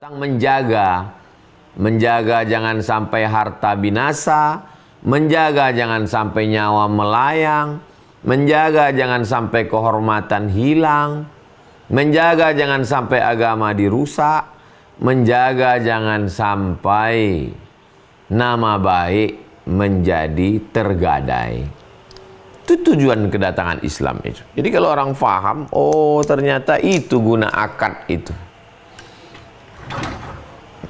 Menjaga jangan sampai harta binasa, menjaga jangan sampai nyawa melayang, menjaga jangan sampai kehormatan hilang, menjaga jangan sampai agama dirusak, menjaga jangan sampai nama baik menjadi tergadai. Itu tujuan kedatangan Islam itu. Jadi kalau orang faham, oh ternyata itu guna akad itu.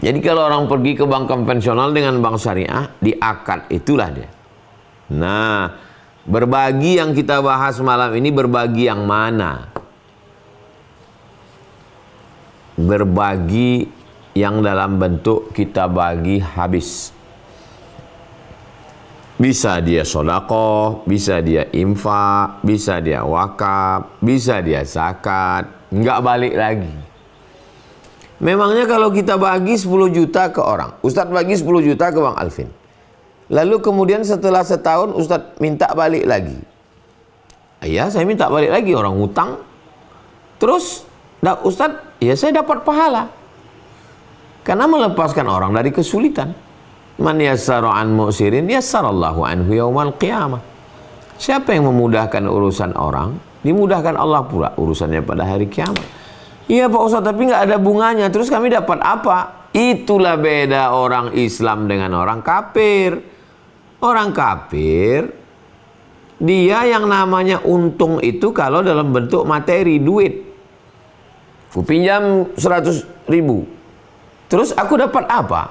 Jadi kalau orang pergi ke bank konvensional dengan bank syariah, di akad itulah dia. Nah, berbagi yang kita bahas malam ini, berbagi yang mana? Berbagi yang dalam bentuk kita bagi habis. Bisa dia sedekah, bisa dia infak, bisa dia wakaf, bisa dia zakat, nggak balik lagi. Memangnya kalau kita bagi 10 juta ke orang, Ustadz bagi 10 juta ke Bang Alvin, lalu kemudian setelah setahun Ustadz minta balik lagi. Ya saya minta balik lagi, orang hutang. Terus Ustadz, ya saya dapat pahala. Karena melepaskan orang dari kesulitan. Man yassara an mu'sirin yassarallahu anhu yaumal qiyamah. Siapa yang memudahkan urusan orang, dimudahkan Allah pula urusannya pada hari kiamat. Iya Pak Ustadz, tapi nggak ada bunganya. Terus kami dapat apa? Itulah beda orang Islam dengan orang kafir. Orang kafir, dia yang namanya untung itu kalau dalam bentuk materi, duit. Aku pinjam 100 ribu. Terus aku dapat apa?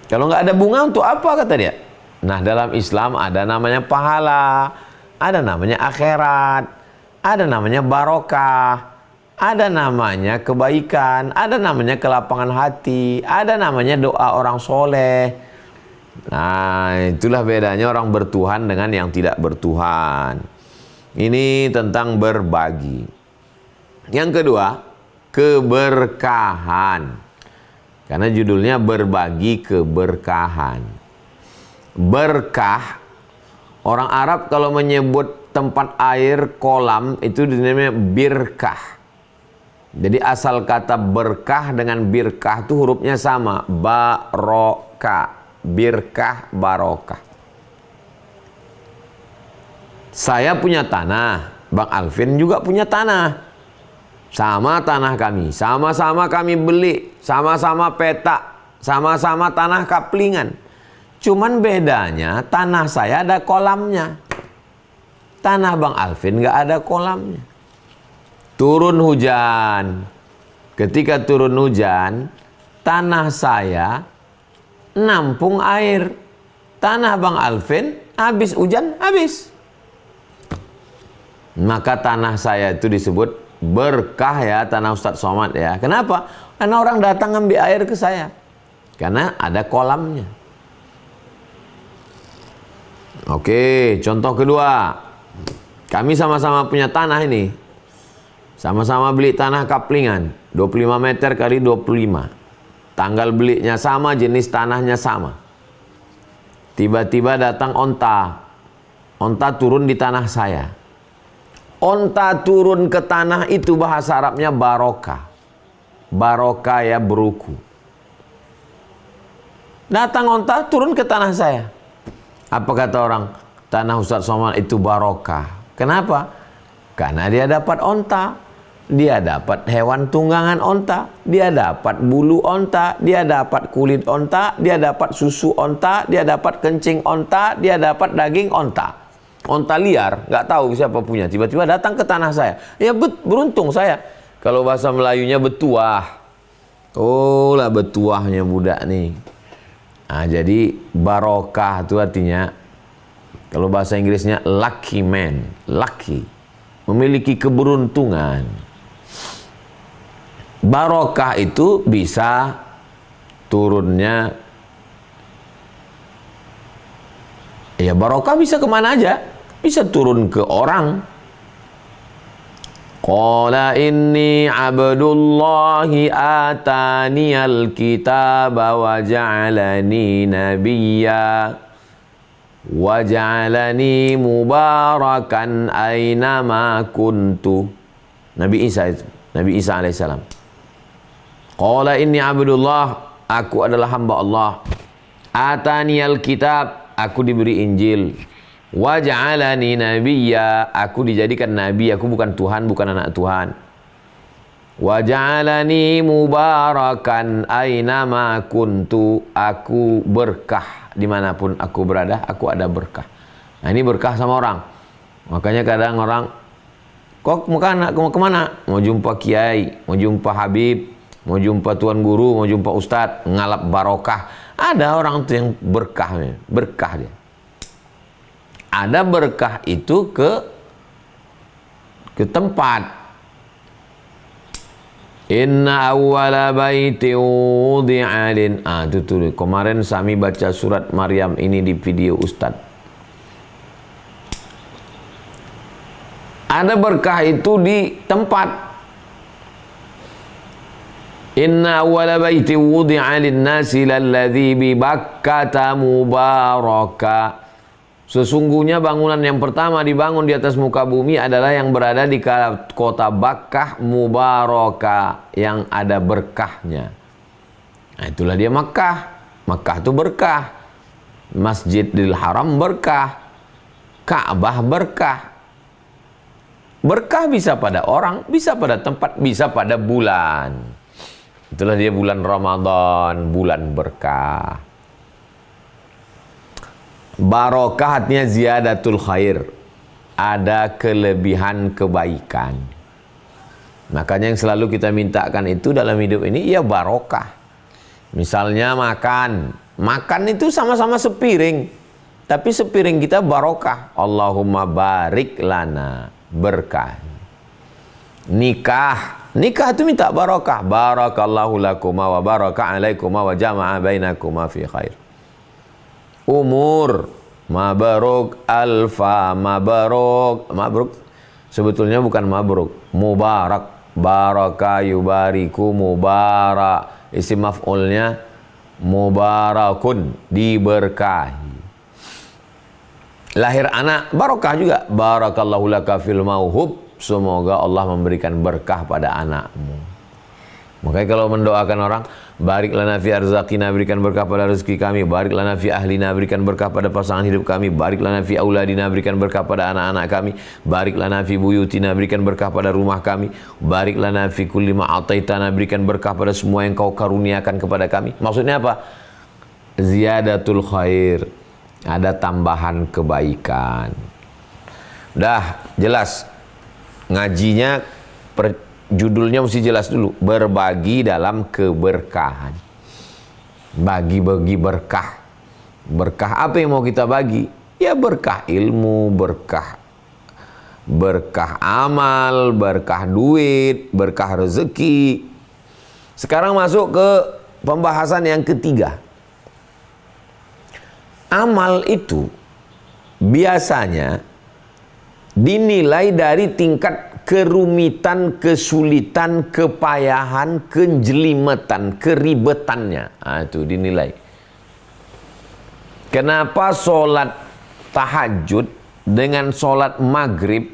Kalau nggak ada bunga untuk apa kata dia? Nah dalam Islam ada namanya pahala, ada namanya akhirat, ada namanya barokah, ada namanya kebaikan, ada namanya kelapangan hati, ada namanya doa orang soleh. Nah itulah bedanya orang bertuhan dengan yang tidak bertuhan. Ini tentang berbagi. Yang kedua, keberkahan. Karena judulnya berbagi keberkahan. Berkah, orang Arab kalau menyebut tempat air kolam itu dinamanya birkah. Jadi asal kata berkah dengan birkah itu hurufnya sama, barokah, birkah, barokah. Saya punya tanah, Bang Alvin juga punya tanah. Sama tanah kami, sama-sama kami beli, sama-sama petak, sama-sama tanah kaplingan. Cuman bedanya tanah saya ada kolamnya. Tanah Bang Alvin nggak ada kolamnya. Turun hujan. Ketika turun hujan, tanah saya nampung air. Tanah Bang Alvin habis hujan, habis. Maka tanah saya itu disebut berkah ya, tanah Ustadz Somad ya. Kenapa? Karena orang datang ngambil air ke saya. Karena ada kolamnya. Oke, contoh kedua. Kami sama-sama punya tanah ini. Sama-sama beli tanah kaplingan. 25 meter kali 25. Tanggal belinya sama, jenis tanahnya sama. Tiba-tiba datang onta. Onta turun di tanah saya. Onta turun ke tanah itu bahasa Arabnya barokah. Barokah ya beruku. Datang onta turun ke tanah saya. Apa kata orang? Tanah Ustadz Somad itu barokah. Kenapa? Karena dia dapat onta. Dia dapat hewan tunggangan onta. Dia dapat bulu onta. Dia dapat kulit onta. Dia dapat susu onta. Dia dapat kencing onta. Dia dapat daging onta. Onta liar, nggak tahu siapa punya. Tiba-tiba datang ke tanah saya. Ya beruntung saya. Kalau bahasa Melayunya betuah. Oh lah betuahnya budak nih. Nah, jadi barokah itu artinya, kalau bahasa Inggrisnya lucky man. Lucky. Memiliki keberuntungan. Barokah itu bisa turunnya. Ya barokah bisa kemana aja. Bisa turun ke orang. Qala inni abdullahi ataniyal kitaba wa ja'alani nabiyya wa ja'alani mubarakan aynama kuntu. Nabi Isa itu, Nabi Isa alaihissalam. Qala inni abdullah, aku adalah hamba Allah. Ataniyal kitab, aku diberi Injil. Wa ja'alani nabiyya, aku dijadikan nabi, aku bukan Tuhan, bukan anak Tuhan. Wa ja'alani mubarakan ainama kuntu, aku berkah dimanapun aku berada, aku ada berkah. Nah, ini berkah sama orang. Makanya kadang orang, kok mau kemana? Mau jumpa kiai, mau jumpa habib, mau jumpa tuan guru, mau jumpa ustadz, ngalap barokah. Ada orang tuh yang berkahnya, berkah dia. Ada berkah itu ke tempat. Inna awwala baiti wudi'a lin. Itu tuh kemarin Sami baca surat Maryam ini di video Ustadz. Ada berkah itu di tempat. Inna awwala baiti wudi'a lin nasi lalladzi bi Bakkata mubaraka. Sesungguhnya bangunan yang pertama dibangun di atas muka bumi adalah yang berada di kota Bakkah mubaraka, yang ada berkahnya. Nah, itulah dia Makkah. Makkah itu berkah. Masjidil Haram berkah. Ka'bah berkah. Berkah bisa pada orang, bisa pada tempat, bisa pada bulan. Itulah dia bulan Ramadan, bulan berkah. Barokah artinya ziyadatul khair, ada kelebihan kebaikan. Makanya yang selalu kita mintakan itu dalam hidup ini, ya barokah. Misalnya makan itu sama-sama sepiring, tapi sepiring kita barokah. Allahumma barik lana, berkah. Nikah itu minta barokah. Barakallahu lakuma wa baraka alaikuma wa jama'a bainakuma fi khair. Umur mabruk, alfa mabruk sebetulnya bukan mabruk, mubarak, baraka yubariku, mubarak, isim maf'ulnya mubarakun, diberkahi. Lahir anak barokah juga, barakallahu laka fil mauhub, semoga Allah memberikan berkah pada anakmu. Makanya kalau mendoakan orang, barik lana fi arzaqina, berikan berkah pada rezeki kami. Barik lana fi ahlina, berikan berkah pada pasangan hidup kami. Barik lana fi auladina, berikan berkah pada anak-anak kami. Barik lana fi buyutina, berikan berkah pada rumah kami. Barik lana fi kulli ma ataitana, berikan berkah pada semua yang kau karuniakan kepada kami. Maksudnya apa? Ziyadatul khair, ada tambahan kebaikan. Udah jelas ngajinya, judulnya mesti jelas dulu, berbagi dalam keberkahan. Bagi-bagi berkah. Berkah apa yang mau kita bagi? Ya berkah ilmu, berkah amal, berkah duit, berkah rezeki. Sekarang masuk ke pembahasan yang ketiga. Amal itu biasanya dinilai dari tingkat kerumitan, kesulitan, kepayahan, kejelimetan, keribetannya. Itu dinilai. Kenapa sholat tahajud dengan sholat maghrib?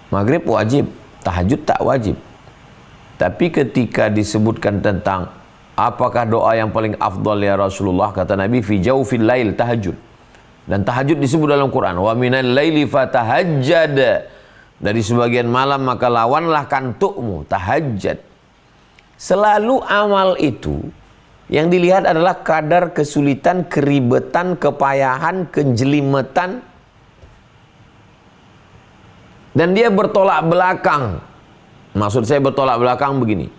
Maghrib wajib, tahajud tak wajib. Tapi ketika disebutkan tentang apakah doa yang paling afdal ya Rasulullah, kata Nabi, fi jawfil lail tahajud. Dan tahajud disebut dalam Quran, wa minal laili fatahajjad, dari sebagian malam maka lawanlah kantukmu, tahajjud. Selalu amal itu yang dilihat adalah kadar kesulitan, keribetan, kepayahan, kejelimetan, dan dia bertolak belakang. Maksud saya bertolak belakang begini,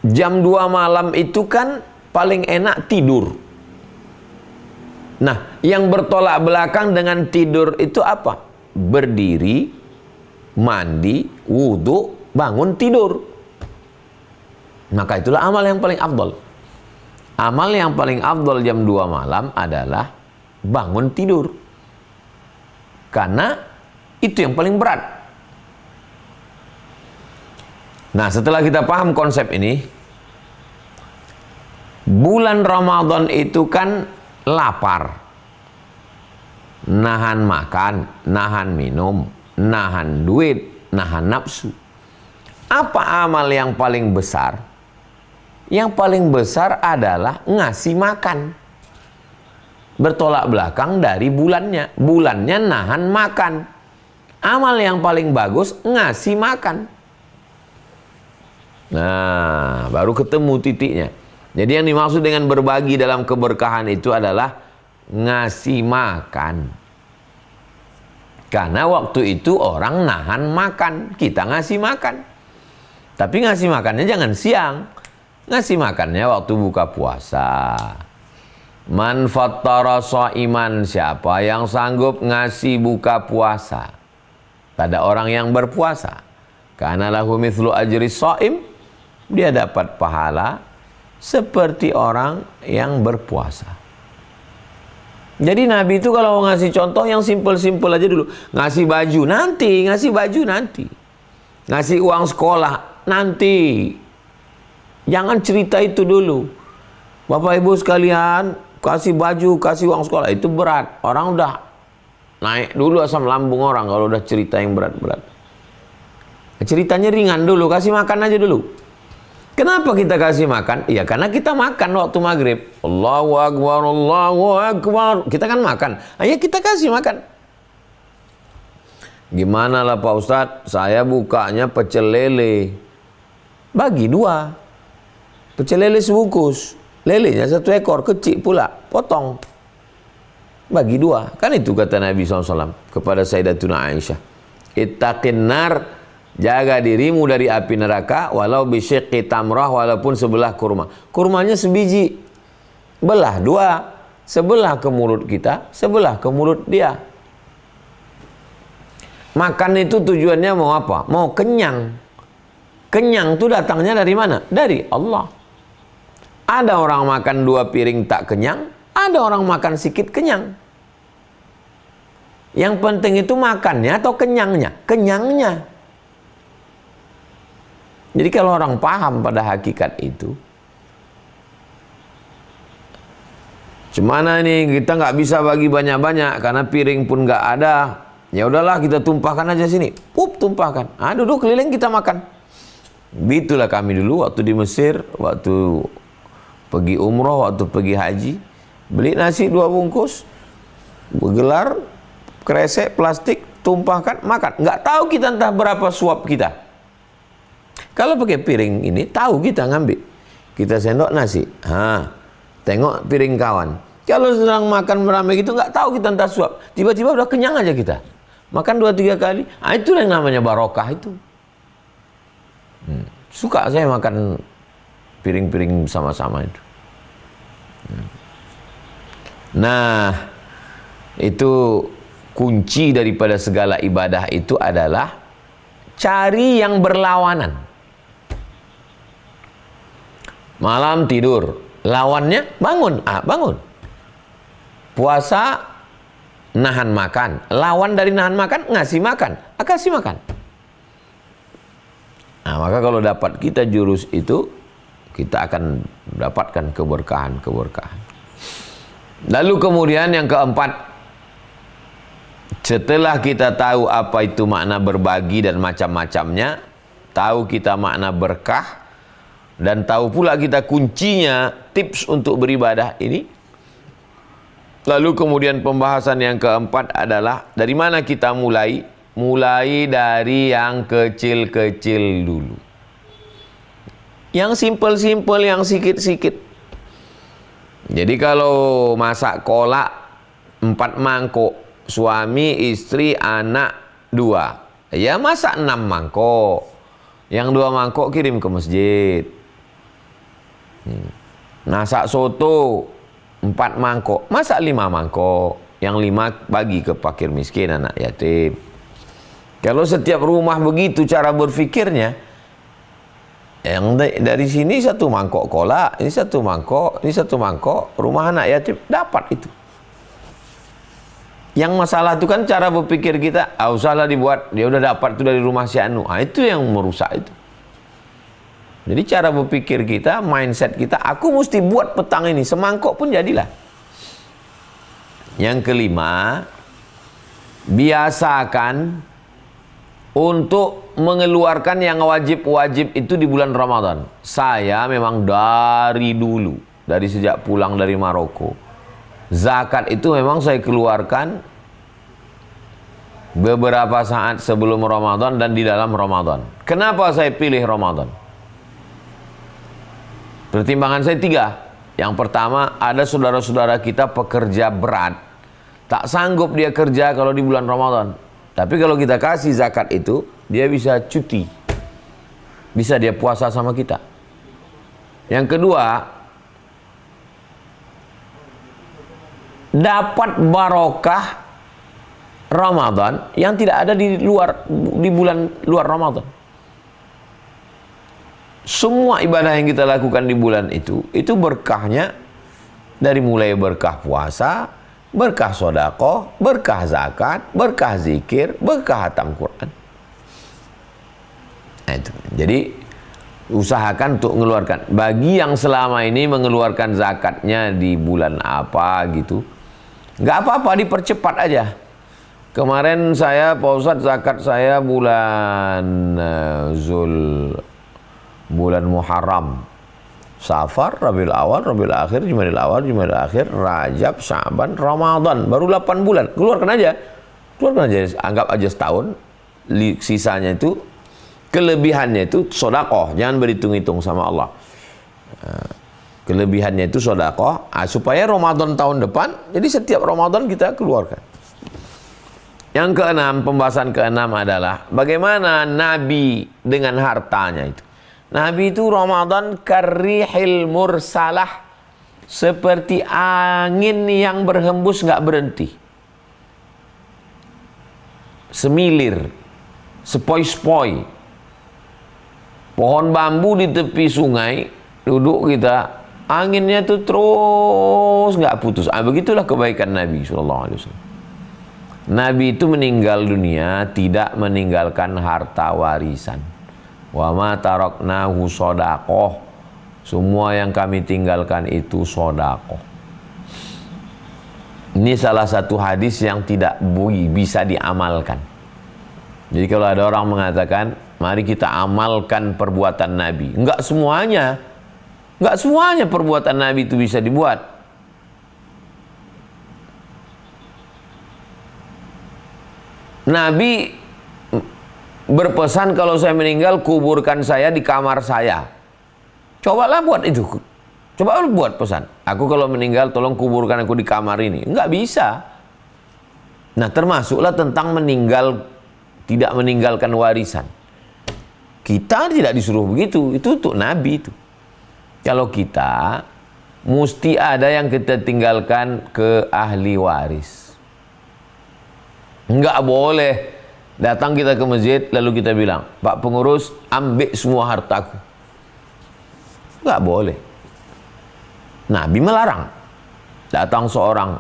jam 2 malam itu kan paling enak tidur. Nah, yang bertolak belakang dengan tidur itu apa? Berdiri, mandi, wudhu, bangun, tidur. Maka itulah amal yang paling afdal. Amal yang paling afdal jam 2 malam adalah bangun tidur. Karena itu yang paling berat. Nah, setelah kita paham konsep ini, bulan Ramadan itu kan lapar, nahan makan, nahan minum, nahan duit, nahan nafsu. Apa amal yang paling besar? Yang paling besar adalah ngasih makan. Bertolak belakang dari bulannya. Bulannya nahan makan. Amal yang paling bagus ngasih makan. Nah, baru ketemu titiknya. Jadi yang dimaksud dengan berbagi dalam keberkahan itu adalah ngasih makan. Karena waktu itu orang nahan makan, kita ngasih makan. Tapi ngasih makannya jangan siang. Ngasih makannya waktu buka puasa. Man fattara shaiman, siapa yang sanggup ngasih buka puasa pada orang yang berpuasa, kana lahu mithlu ajri shaim, dia dapat pahala seperti orang yang berpuasa. Jadi Nabi itu kalau mau ngasih contoh yang simpel-simpel aja dulu. Ngasih baju nanti, ngasih baju nanti. Ngasih uang sekolah nanti. Jangan cerita itu dulu. Bapak Ibu sekalian, kasih baju, kasih uang sekolah itu berat. Orang udah naik dulu asam lambung orang kalau udah cerita yang berat-berat. Ceritanya ringan dulu, kasih makan aja dulu. Kenapa kita kasih makan? Ya karena kita makan waktu maghrib. Allahu Akbar, Allahu Akbar. Kita kan makan. Ayo kita kasih makan. Gimana lah Pak Ustadz? Saya bukanya pecel lele. Bagi 2. Pecel lele sebungkus. Lelenya 1 ekor, kecil pula. Potong. Bagi 2. Kan itu kata Nabi SAW kepada Sayyidatuna Aisyah. Ittaqin nar. Jaga dirimu dari api neraka walau bisyiqqi tamrah, walaupun sebelah kurma. Kurmanya sebiji. Belah 2. Sebelah ke mulut kita, sebelah ke mulut dia. Makan itu tujuannya mau apa? Mau kenyang. Kenyang itu datangnya dari mana? Dari Allah. Ada orang makan 2 piring tak kenyang, ada orang makan sedikit kenyang. Yang penting itu makannya atau kenyangnya? Kenyangnya. Jadi kalau orang paham pada hakikat itu, cemana nih kita nggak bisa bagi banyak-banyak karena piring pun nggak ada. Ya udahlah kita tumpahkan aja sini. Tumpahkan. Duduk keliling kita makan. Itulah kami dulu waktu di Mesir, waktu pergi umroh, waktu pergi haji, beli nasi 2 bungkus, bergelar, kresek, plastik, tumpahkan, makan. Nggak tahu kita entah berapa suap kita. Kalau pakai piring ini, tahu kita ngambil. Kita sendok nasi. Tengok piring kawan. Kalau sedang makan beramai gitu, nggak tahu kita entah suap. Tiba-tiba udah kenyang aja kita. Makan 2-3 kali. Itulah yang namanya barokah itu. Suka saya makan piring-piring sama-sama itu. Nah, itu kunci daripada segala ibadah itu adalah cari yang berlawanan. Malam tidur, lawannya bangun. Bangun. Puasa, nahan makan. Lawan dari nahan makan, ngasih makan. Kasih makan. Maka kalau dapat kita jurus itu, kita akan mendapatkan keberkahan-keberkahan. Lalu kemudian yang keempat, setelah kita tahu apa itu makna berbagi dan macam-macamnya, tahu kita makna berkah, dan tahu pula kita kuncinya, tips untuk beribadah ini. Lalu kemudian pembahasan yang keempat adalah dari mana kita mulai? Mulai dari yang kecil-kecil dulu. Yang simpel-simpel, yang sikit-sikit. Jadi kalau masak kolak 4 mangkok, suami, istri, anak 2, ya masak 6 mangkok. Yang 2 mangkok kirim ke masjid. Masak soto 4 mangkok, masak 5 mangkok. Yang 5 bagi ke fakir miskin, anak yatim. Kalau setiap rumah begitu cara berfikirnya, yang dari sini 1 mangkok kolak, ini 1 mangkok, ini 1 mangkok, rumah anak yatim dapat itu. Yang masalah itu kan cara berpikir kita, usahlah dibuat, dia udah dapat itu dari rumah si Anu. Itu yang merusak itu. Jadi cara berpikir kita, mindset kita, aku mesti buat petang ini, semangkok pun jadilah. Yang kelima, biasakan untuk mengeluarkan yang wajib-wajib itu di bulan Ramadan. Saya memang dari dulu, dari sejak pulang dari Maroko, zakat itu memang saya keluarkan beberapa saat sebelum Ramadan dan di dalam Ramadan. Kenapa saya pilih Ramadan? Pertimbangan saya 3. Yang pertama, ada saudara-saudara kita pekerja berat, tak sanggup dia kerja kalau di bulan Ramadan. Tapi kalau kita kasih zakat itu, dia bisa cuti, bisa dia puasa sama kita. Yang kedua, dapat barokah Ramadan yang tidak ada di bulan luar Ramadan. Semua ibadah yang kita lakukan di bulan itu berkahnya dari mulai berkah puasa, berkah sedekah, berkah zakat, berkah zikir, berkah hatam Quran. Nah, itu. Jadi usahakan untuk mengeluarkan. Bagi yang selama ini mengeluarkan zakatnya di bulan apa gitu, nggak apa-apa, dipercepat aja. Kemarin saya, Pak Ustadz, zakat saya bulan bulan Muharram, Safar, Rabiul Awal, Rabiul Akhir, Jumadil Awal, Jumadil Akhir, Rajab, Sya'ban, Ramadan. Baru 8 bulan. Keluarkan aja. Keluarkan aja. Anggap aja setahun. Sisanya itu, kelebihannya itu sedekah. Jangan berhitung-hitung sama Allah. Kelebihannya itu sedekah. Supaya Ramadan tahun depan, jadi setiap Ramadan kita keluarkan. Yang keenam, pembahasan keenam adalah bagaimana Nabi dengan hartanya itu. Nabi itu Ramadan karihil mursalah, seperti angin yang berhembus nggak berhenti, semilir, sepoi-sepoi. Pohon bambu di tepi sungai, duduk kita, anginnya itu terus nggak putus. Begitulah kebaikan Nabi SAW. Nabi itu meninggal dunia tidak meninggalkan harta warisan. Wa ma taraknahu shadaqah. Semua yang kami tinggalkan itu shadaqah. Ini salah satu hadis yang tidak bisa diamalkan. Jadi kalau ada orang mengatakan, mari kita amalkan perbuatan Nabi. Enggak semuanya. Enggak semuanya perbuatan Nabi itu bisa dibuat. Nabi berpesan, kalau saya meninggal, kuburkan saya di kamar saya. Cobalah buat itu. Coba buat pesan. Aku kalau meninggal, tolong kuburkan aku di kamar ini. Enggak bisa. Nah, termasuklah tentang meninggal, tidak meninggalkan warisan. Kita tidak disuruh begitu. Itu untuk Nabi itu. Kalau kita, mesti ada yang kita tinggalkan ke ahli waris. Enggak boleh datang kita ke masjid, lalu kita bilang, Pak pengurus, ambil semua hartaku. Enggak boleh. Nabi melarang. Datang seorang,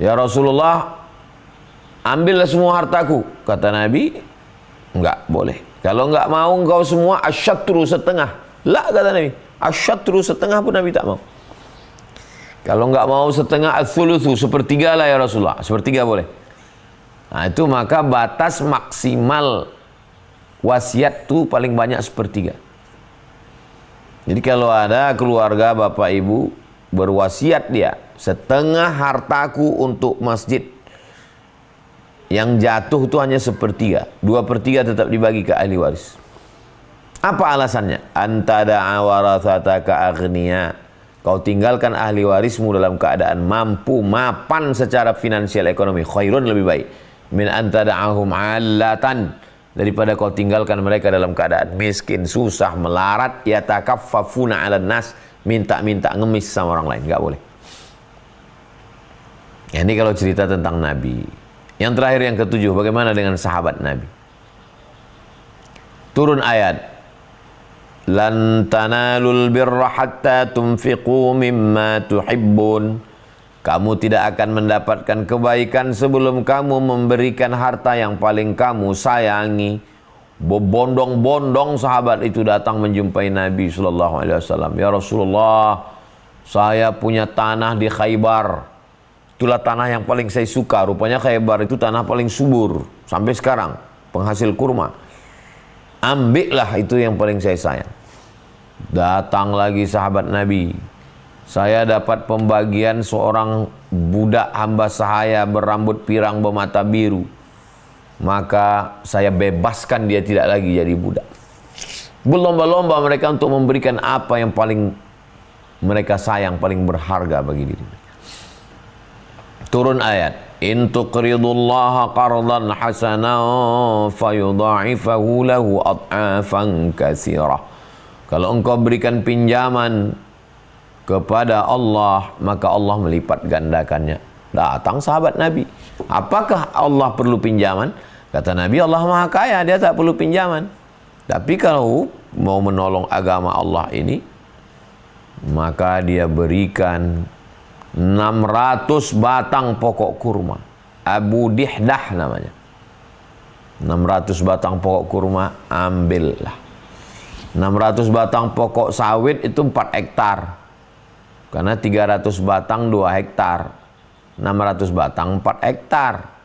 ya Rasulullah, ambillah semua hartaku. Kata Nabi, enggak boleh. Kalau enggak mau engkau semua, asyatru setengah. La, kata Nabi, asyatru setengah pun Nabi tak mau. Kalau enggak mau setengah, al-thuluthu, sepertiga lah ya Rasulullah. Sepertiga boleh. Nah, itu maka batas maksimal wasiat itu paling banyak sepertiga. Jadi kalau ada keluarga bapak ibu berwasiat dia, setengah hartaku untuk masjid, yang jatuh itu hanya sepertiga, 2/3 tetap dibagi ke ahli waris. Apa alasannya? Antada'a warathataka aghniya. Kau tinggalkan ahli warismu dalam keadaan mampu, mapan secara finansial ekonomi, khairun, lebih baik. Min antada'ahum 'allatan, daripada kau tinggalkan mereka dalam keadaan miskin, susah, melarat, yatakaffafuna 'alan nas, minta-minta ngemis sama orang lain. Enggak boleh. Ya, ini kalau cerita tentang Nabi. Yang terakhir, yang ketujuh, bagaimana dengan sahabat Nabi? Turun ayat, lan tanalul birra hatta tunfiqu mimma tuhibbun. Kamu tidak akan mendapatkan kebaikan sebelum kamu memberikan harta yang paling kamu sayangi. Berbondong-bondong sahabat itu datang menjumpai Nabi SAW. Ya Rasulullah, saya punya tanah di Khaybar. Itulah tanah yang paling saya suka. Rupanya Khaybar itu tanah paling subur sampai sekarang. penghasil kurma. Ambillah, itu yang paling saya sayang. Datang lagi sahabat Nabi. Saya dapat pembagian seorang budak hamba sahaya berambut pirang bermata biru. Maka saya bebaskan dia, tidak lagi jadi budak. Berlomba-lomba mereka untuk memberikan apa yang paling mereka sayang, paling berharga bagi diri. Turun ayat, in tuqridullaha qardan hasanan fayudha'ifahu lahu ad'afan katsirah. Kalau engkau berikan pinjaman kepada Allah, maka Allah melipat gandakannya. Datang sahabat Nabi, apakah Allah perlu pinjaman? Kata Nabi, Allah Maha Kaya, dia tak perlu pinjaman. Tapi kalau mau menolong agama Allah ini, maka dia berikan 600 batang pokok kurma. Abu Dihdah namanya. 600 batang pokok kurma, ambillah. 600 batang pokok sawit itu 4 hektar. Karena 300 batang 2 hektar. 600 batang 4 hektar.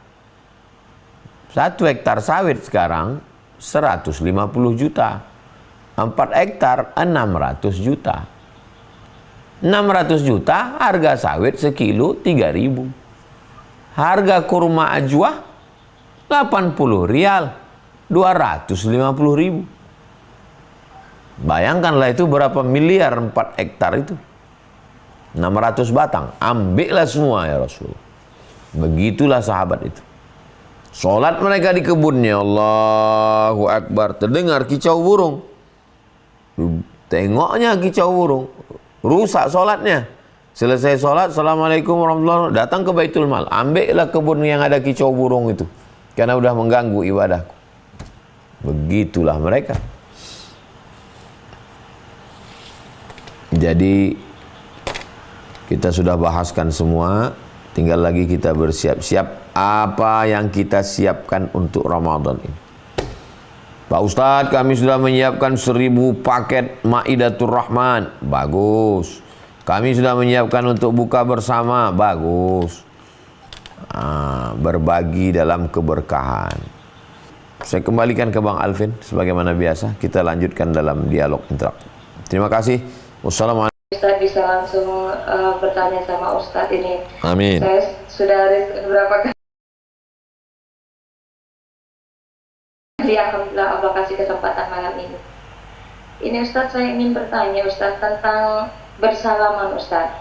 1 hektar sawit sekarang 150 juta. 4 hektar 600 juta. 600 juta harga sawit sekilo 3.000. Harga kurma ajwa 80 rial, 250.000. Bayangkanlah itu berapa miliar 4 hektar itu. 600 batang, ambillah semua ya Rasul. Begitulah sahabat itu. Sholat mereka di kebunnya, Allahu Akbar. Terdengar kicau burung. Tengoknya kicau burung. Rusak sholatnya. Selesai sholat, Assalamualaikum warahmatullahi wabarakatuh. Datang ke Baitul Mal. Ambillah kebun yang ada kicau burung itu. Karena udah mengganggu ibadahku. Begitulah mereka. Jadi kita sudah bahaskan semua, tinggal lagi kita bersiap-siap apa yang kita siapkan untuk Ramadan ini. Pak Ustadz, kami sudah menyiapkan 1000 paket Maidatur Rahman. Bagus. Kami sudah menyiapkan untuk buka bersama. Bagus. Berbagi dalam keberkahan. Saya kembalikan ke Bang Alvin. Sebagaimana biasa, kita lanjutkan dalam dialog interaktif. Terima kasih. Wassalamualaikum. Ustadz bisa langsung bertanya sama Ustadz ini. Amin. Saya sudah beberapa kali, alhamdulillah Allah kasih kesempatan malam ini. Ini Ustadz, saya ingin bertanya Ustadz tentang bersalaman Ustadz.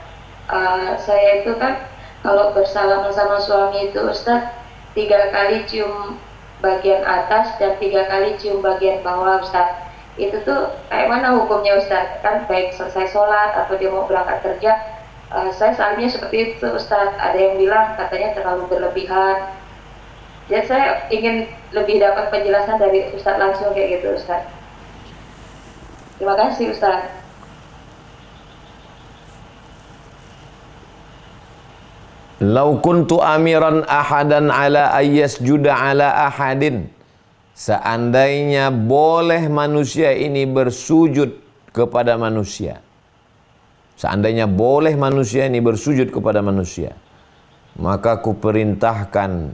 Saya itu kan kalau bersalaman sama suami itu Ustadz 3 kali cium bagian atas dan 3 kali cium bagian bawah Ustadz. Itu tuh kayak mana hukumnya Ustadz? Kan baik selesai sholat atau dia mau berangkat kerja, saya selalunya seperti itu Ustadz. Ada yang bilang katanya terlalu berlebihan. Jadi saya ingin lebih dapat penjelasan dari Ustadz langsung kayak gitu Ustadz. Terima kasih Ustadz. Lau kuntu amiran ahadan ala ayyasjuda ala ahadin. Seandainya boleh manusia ini bersujud kepada manusia. Seandainya boleh manusia ini bersujud kepada manusia, maka kuperintahkan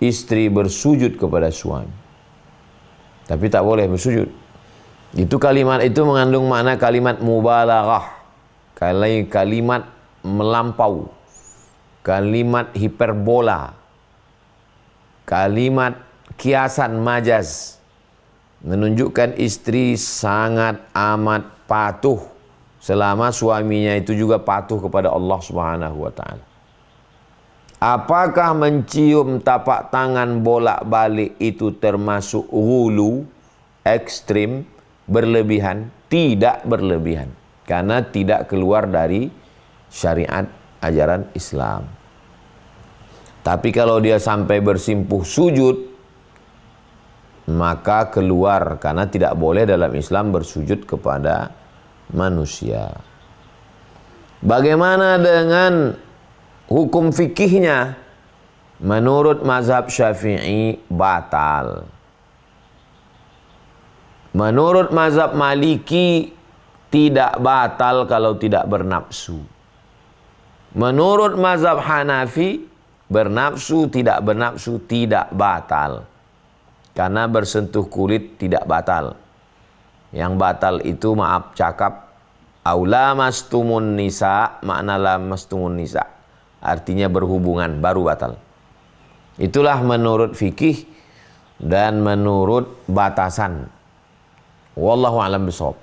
istri bersujud kepada suami. Tapi tak boleh bersujud. Itu kalimat itu mengandung makna kalimat mubalaghah. Kalimat melampau. Kalimat hiperbola. Kalimat kiasan majaz, menunjukkan istri sangat amat patuh selama suaminya itu juga patuh kepada Allah Subhanahu wa taala. Apakah mencium tapak tangan bolak-balik itu termasuk ghulu, ekstrim, berlebihan? Tidak berlebihan, karena tidak keluar dari syariat ajaran Islam. Tapi kalau dia sampai bersimpuh sujud, maka keluar, karena tidak boleh dalam Islam bersujud kepada manusia. Bagaimana dengan hukum fikihnya? Menurut mazhab Syafi'i batal. Menurut mazhab Maliki tidak batal kalau tidak bernafsu. Menurut mazhab Hanafi bernafsu tidak bernafsu tidak batal. Karena bersentuh kulit tidak batal. Yang batal itu maaf cakap aula mastumun nisa, makna lamastumun nisa. Artinya berhubungan baru batal. Itulah menurut fikih dan menurut batasan. Wallahu a'lam bishawab.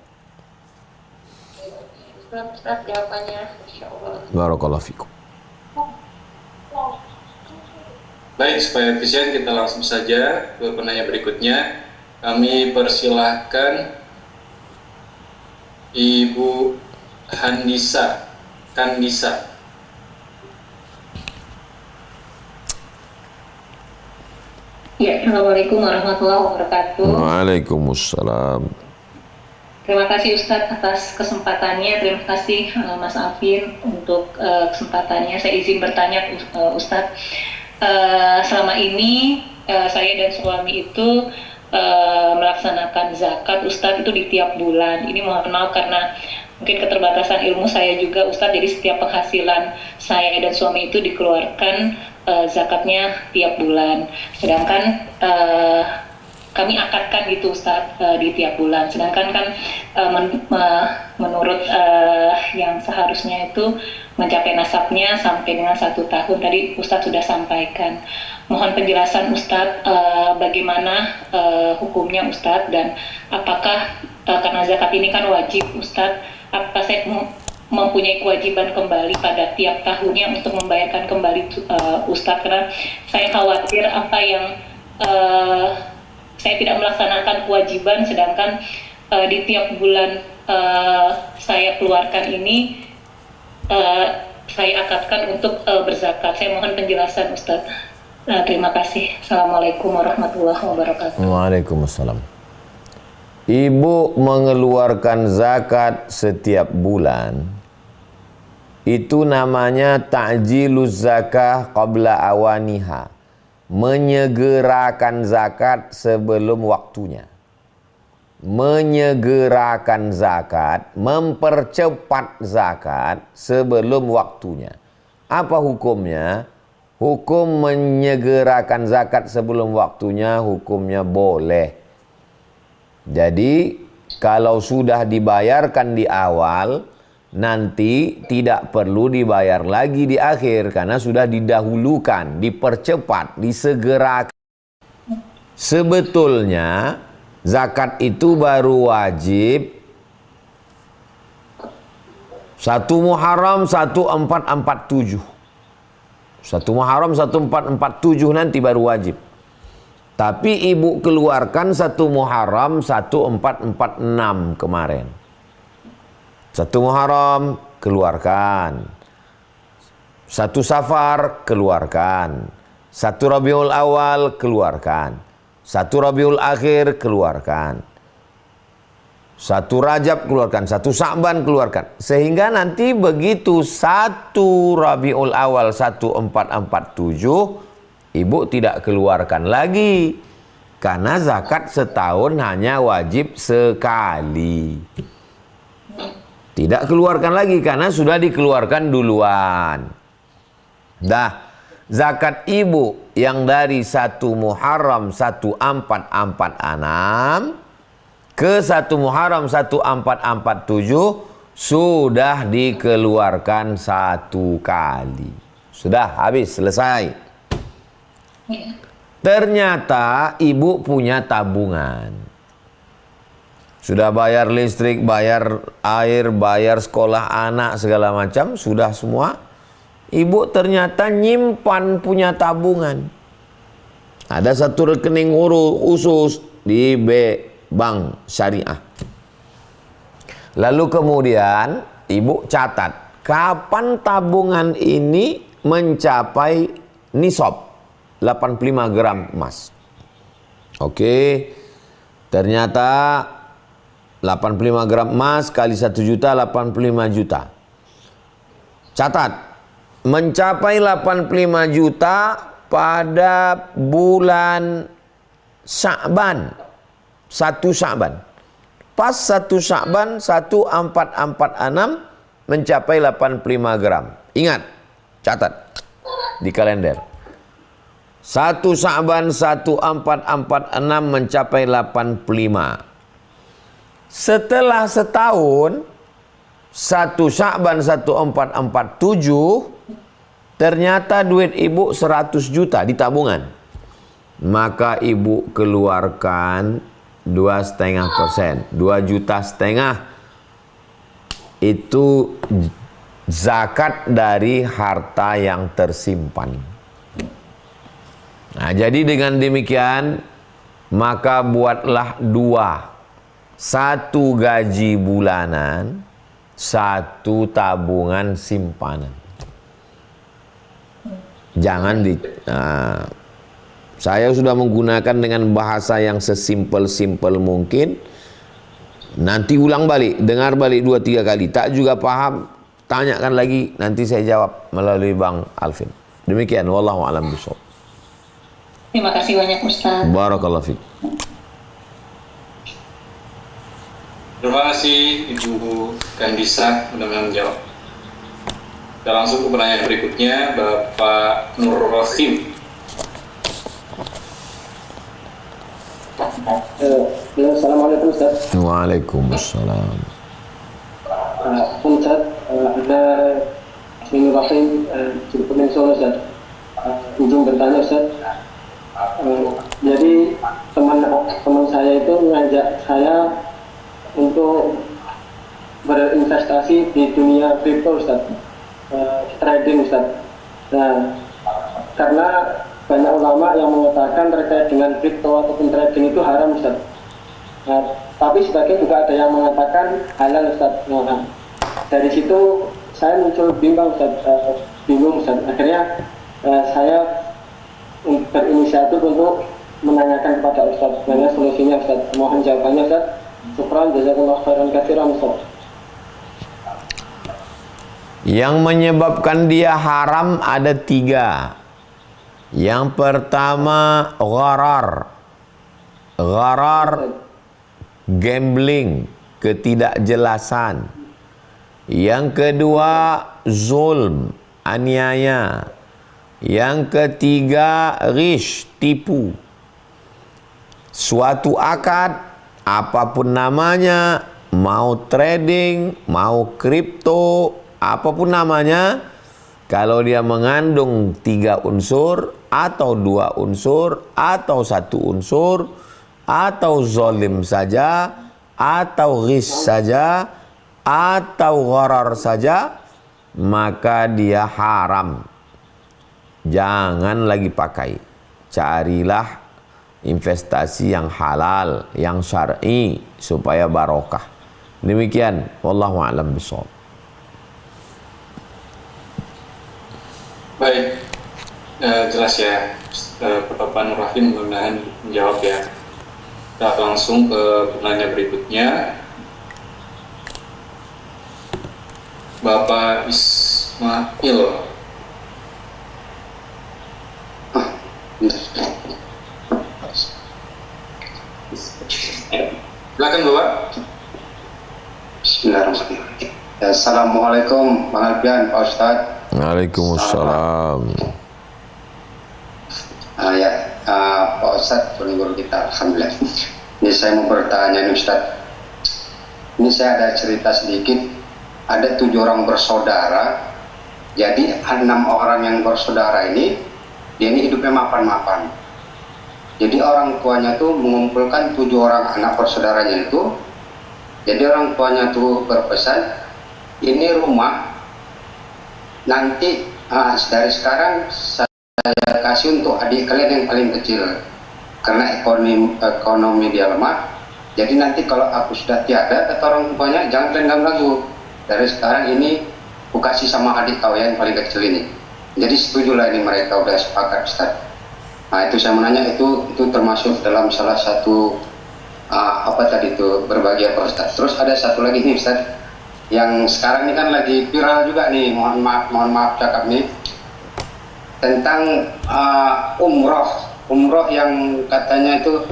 Ustaz jawabannya, insyaallah. Barakallahu fikum. Baik, supaya efisien kita langsung saja ke penanya berikutnya. Kami persilahkan Ibu Kandisa. Ya, Assalamualaikum warahmatullahi wabarakatuh. Waalaikumsalam. Terima kasih Ustadz atas kesempatannya. Terima kasih Mas Afin untuk kesempatannya. Saya izin bertanya Ustadz. Selama ini saya dan suami itu melaksanakan zakat Ustadz itu di tiap bulan. Ini mohon maaf karena mungkin keterbatasan ilmu saya juga Ustadz. Jadi setiap penghasilan saya dan suami itu dikeluarkan zakatnya tiap bulan. Sedangkan kami akadkan gitu Ustadz di tiap bulan. Sedangkan kan menurut yang seharusnya itu mencapai nasabnya sampai dengan 1 tahun. Tadi Ustadz sudah sampaikan. Mohon penjelasan Ustadz bagaimana hukumnya Ustadz, dan apakah karena zakat ini kan wajib Ustadz, apa saya mempunyai kewajiban kembali pada tiap tahunnya untuk membayarkan kembali Ustadz, karena saya khawatir apa yang saya tidak melaksanakan kewajiban, sedangkan di tiap bulan saya keluarkan ini saya akadkan untuk berzakat. Saya mohon penjelasan Ustadz. Terima kasih. Assalamualaikum warahmatullahi wabarakatuh. Waalaikumsalam. Ibu mengeluarkan zakat setiap bulan, itu namanya ta'jiluz zakah qabla awaniha. Menyegerakan zakat sebelum waktunya. Menyegerakan zakat, mempercepat zakat sebelum waktunya. Apa hukumnya? Hukum menyegerakan zakat sebelum waktunya, hukumnya boleh. Jadi kalau sudah dibayarkan di awal, nanti tidak perlu dibayar lagi di akhir, karena sudah didahulukan, dipercepat, disegerakan. Sebetulnya zakat itu baru wajib 1 Muharram 1447. 1 Muharram 1447 nanti baru wajib. Tapi ibu keluarkan 1 Muharram 1446 kemarin. 1 Muharram keluarkan. 1 Safar keluarkan. 1 Rabiul Awal keluarkan. 1 Rabiul Akhir keluarkan. 1 Rajab keluarkan, 1 Sa'ban keluarkan. Sehingga nanti begitu 1 Rabiul Awal 1447, ibu tidak keluarkan lagi. Karena zakat setahun hanya wajib sekali. Tidak keluarkan lagi karena sudah dikeluarkan duluan. Dah, zakat ibu yang dari 1 Muharram 1446 ke 1 Muharram 1447 sudah dikeluarkan 1 kali. Sudah habis, selesai. Ternyata ibu punya tabungan. Sudah bayar listrik, bayar air, bayar sekolah anak, segala macam, sudah semua. Ibu ternyata nyimpan punya tabungan. Ada 1 rekening khusus di bank syariah. Lalu kemudian ibu catat kapan tabungan ini mencapai nisab 85 gram emas. Oke. Ternyata 85 gram emas kali 1 juta 85 juta. Catat, mencapai 85 juta pada bulan Sya'ban. 1 Sya'ban. Pas 1 Sya'ban 1446 mencapai 85 gram. Ingat, catat di kalender. 1 Sya'ban 1446 mencapai 85. Setelah setahun 1 Sya'ban 1447 ternyata duit ibu 100 juta di tabungan. Maka ibu keluarkan 2,5%, 2,5 juta itu zakat dari harta yang tersimpan. Nah, jadi dengan demikian maka buatlah 2, 1 gaji bulanan, 1 tabungan simpanan. Jangan saya sudah menggunakan dengan bahasa yang sesimpel-simpel mungkin. Nanti ulang balik, dengar balik 2-3 kali. Tak juga paham, tanyakan lagi, nanti saya jawab melalui Bang Alvin. Demikian, wallahu a'lam bishawab. Terima kasih banyak Ustaz. Barakallahu fiik. Terima kasih Ibu Kandisa sudah menjawab. Kita langsung ke pertanyaan berikutnya, Bapak Nur Rohim. Assalamualaikum Ustaz. Waalaikumsalam. Ustaz, ada Nur Rohim di Solo Ustaz. Ujung bertanya Ustaz. Jadi teman saya itu mengajak saya untuk berinvestasi di dunia kripto Ustaz, trading Ustaz. Nah, karena banyak ulama yang mengatakan terkait dengan kripto ataupun trading itu haram Ustaz. Nah, tapi sebagian juga ada yang mengatakan halal Ustaz. Nah, dari situ saya muncul bingung Ustaz. Akhirnya saya berinisiatif untuk menanyakan kepada Ustaz bagaimana solusinya Ustaz. Mohon jawabannya Ustaz. Syukran, jazakallahu khairan katsiran Ustaz. Yang menyebabkan dia haram ada 3. Yang pertama gharar, gambling, ketidakjelasan. Yang kedua zulm, aniaya. Yang ketiga ghish, tipu. Suatu akad apapun namanya, mau trading, mau kripto, apapun namanya, kalau dia mengandung 3 unsur atau 2 unsur atau 1 unsur atau zalim saja atau ghish saja atau gharar saja, maka dia haram. Jangan lagi pakai. Carilah investasi yang halal, yang syar'i supaya barokah. Demikian, wallahu a'lam bishawab. Baik, jelas ya, Bapak Nur Rahim mudah-mudahan menjawab ya. Kita langsung ke penanya berikutnya, Bapak Ismail. Silakan Bapak. Bismillahirrahmanirrahim. Assalamualaikum Bang Alfian, Pak Ustadz. Waalaikumsalam. Pak Ustadz, guru kita, alhamdulillah. Ini saya mau bertanya nih Ustadz. Ini saya ada cerita sedikit. Ada 7 orang bersaudara. Jadi 6 orang yang bersaudara ini, dia ini hidupnya mapan-mapan. Jadi orang tuanya tuh mengumpulkan 7 orang anak bersaudaranya itu. Jadi orang tuanya tuh berpesan, ini rumah nanti dari sekarang saya kasih untuk adik kalian yang paling kecil, karena ekonomi dia lemah. Jadi nanti kalau aku sudah tiada, kata orang tuanya, jangan kalian ragu. Dari sekarang ini aku kasih sama adik kau yang paling kecil ini. Jadi setujulah ini, mereka udah sepakat Ustaz. Nah itu saya menanya, itu termasuk dalam salah satu berbagi apa Ustaz. Terus ada satu lagi nih Ustaz, yang sekarang ini kan lagi viral juga nih, mohon maaf cakap nih, tentang umroh yang katanya itu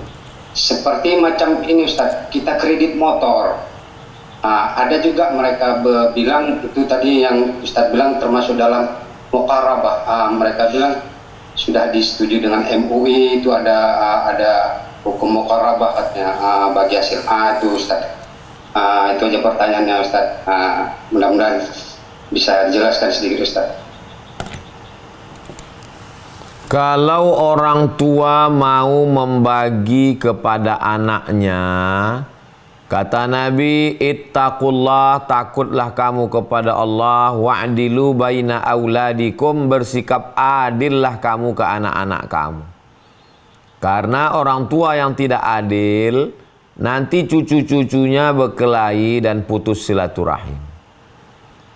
seperti macam ini Ustaz, kita kredit motor. Ada juga mereka bilang itu tadi yang Ustaz bilang termasuk dalam muqarabah. Mereka bilang sudah disetujui dengan MUI, itu ada hukum muqarrabah katanya bagi hasil A itu Ustaz. Itu aja pertanyaannya Ustaz. Mudah-mudahan bisa jelaskan sedikit Ustaz. Kalau orang tua mau membagi kepada anaknya, kata Nabi, ittaqullah, takutlah kamu kepada Allah, wa'dilu baina auladikum, bersikap adillah kamu ke anak-anak kamu. Karena orang tua yang tidak adil, nanti cucu-cucunya berkelahi dan putus silaturahim.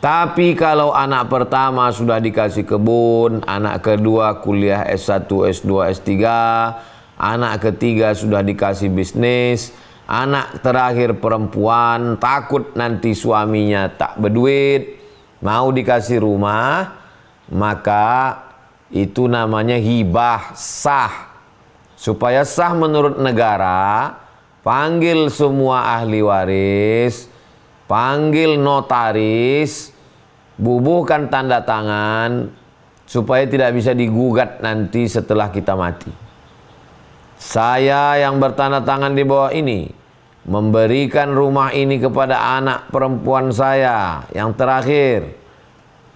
Tapi kalau anak pertama sudah dikasih kebun, anak kedua kuliah S1, S2, S3, anak ketiga sudah dikasih bisnis, anak terakhir perempuan takut nanti suaminya tak berduit, mau dikasih rumah, maka itu namanya hibah sah. Supaya sah menurut negara, panggil semua ahli waris, panggil notaris, bubuhkan tanda tangan, supaya tidak bisa digugat nanti setelah kita mati. Saya yang bertanda tangan di bawah ini, memberikan rumah ini kepada anak perempuan saya yang terakhir.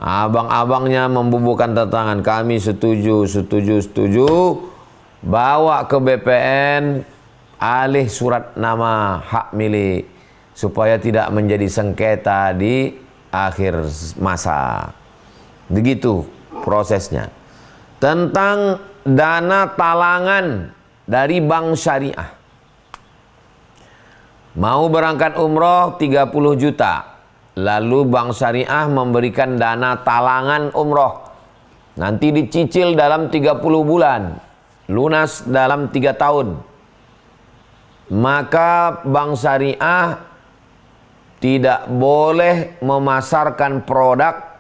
Abang-abangnya membubuhkan tanda tangan, kami setuju, bawa ke BPN, alih surat nama hak milik, supaya tidak menjadi sengketa di akhir masa. Begitu prosesnya. Tentang dana talangan dari bank syariah. Mau berangkat umroh 30 juta. Lalu bank syariah memberikan dana talangan umroh. Nanti dicicil dalam 30 bulan. Lunas dalam 3 tahun. Maka bank syariah tidak boleh memasarkan produk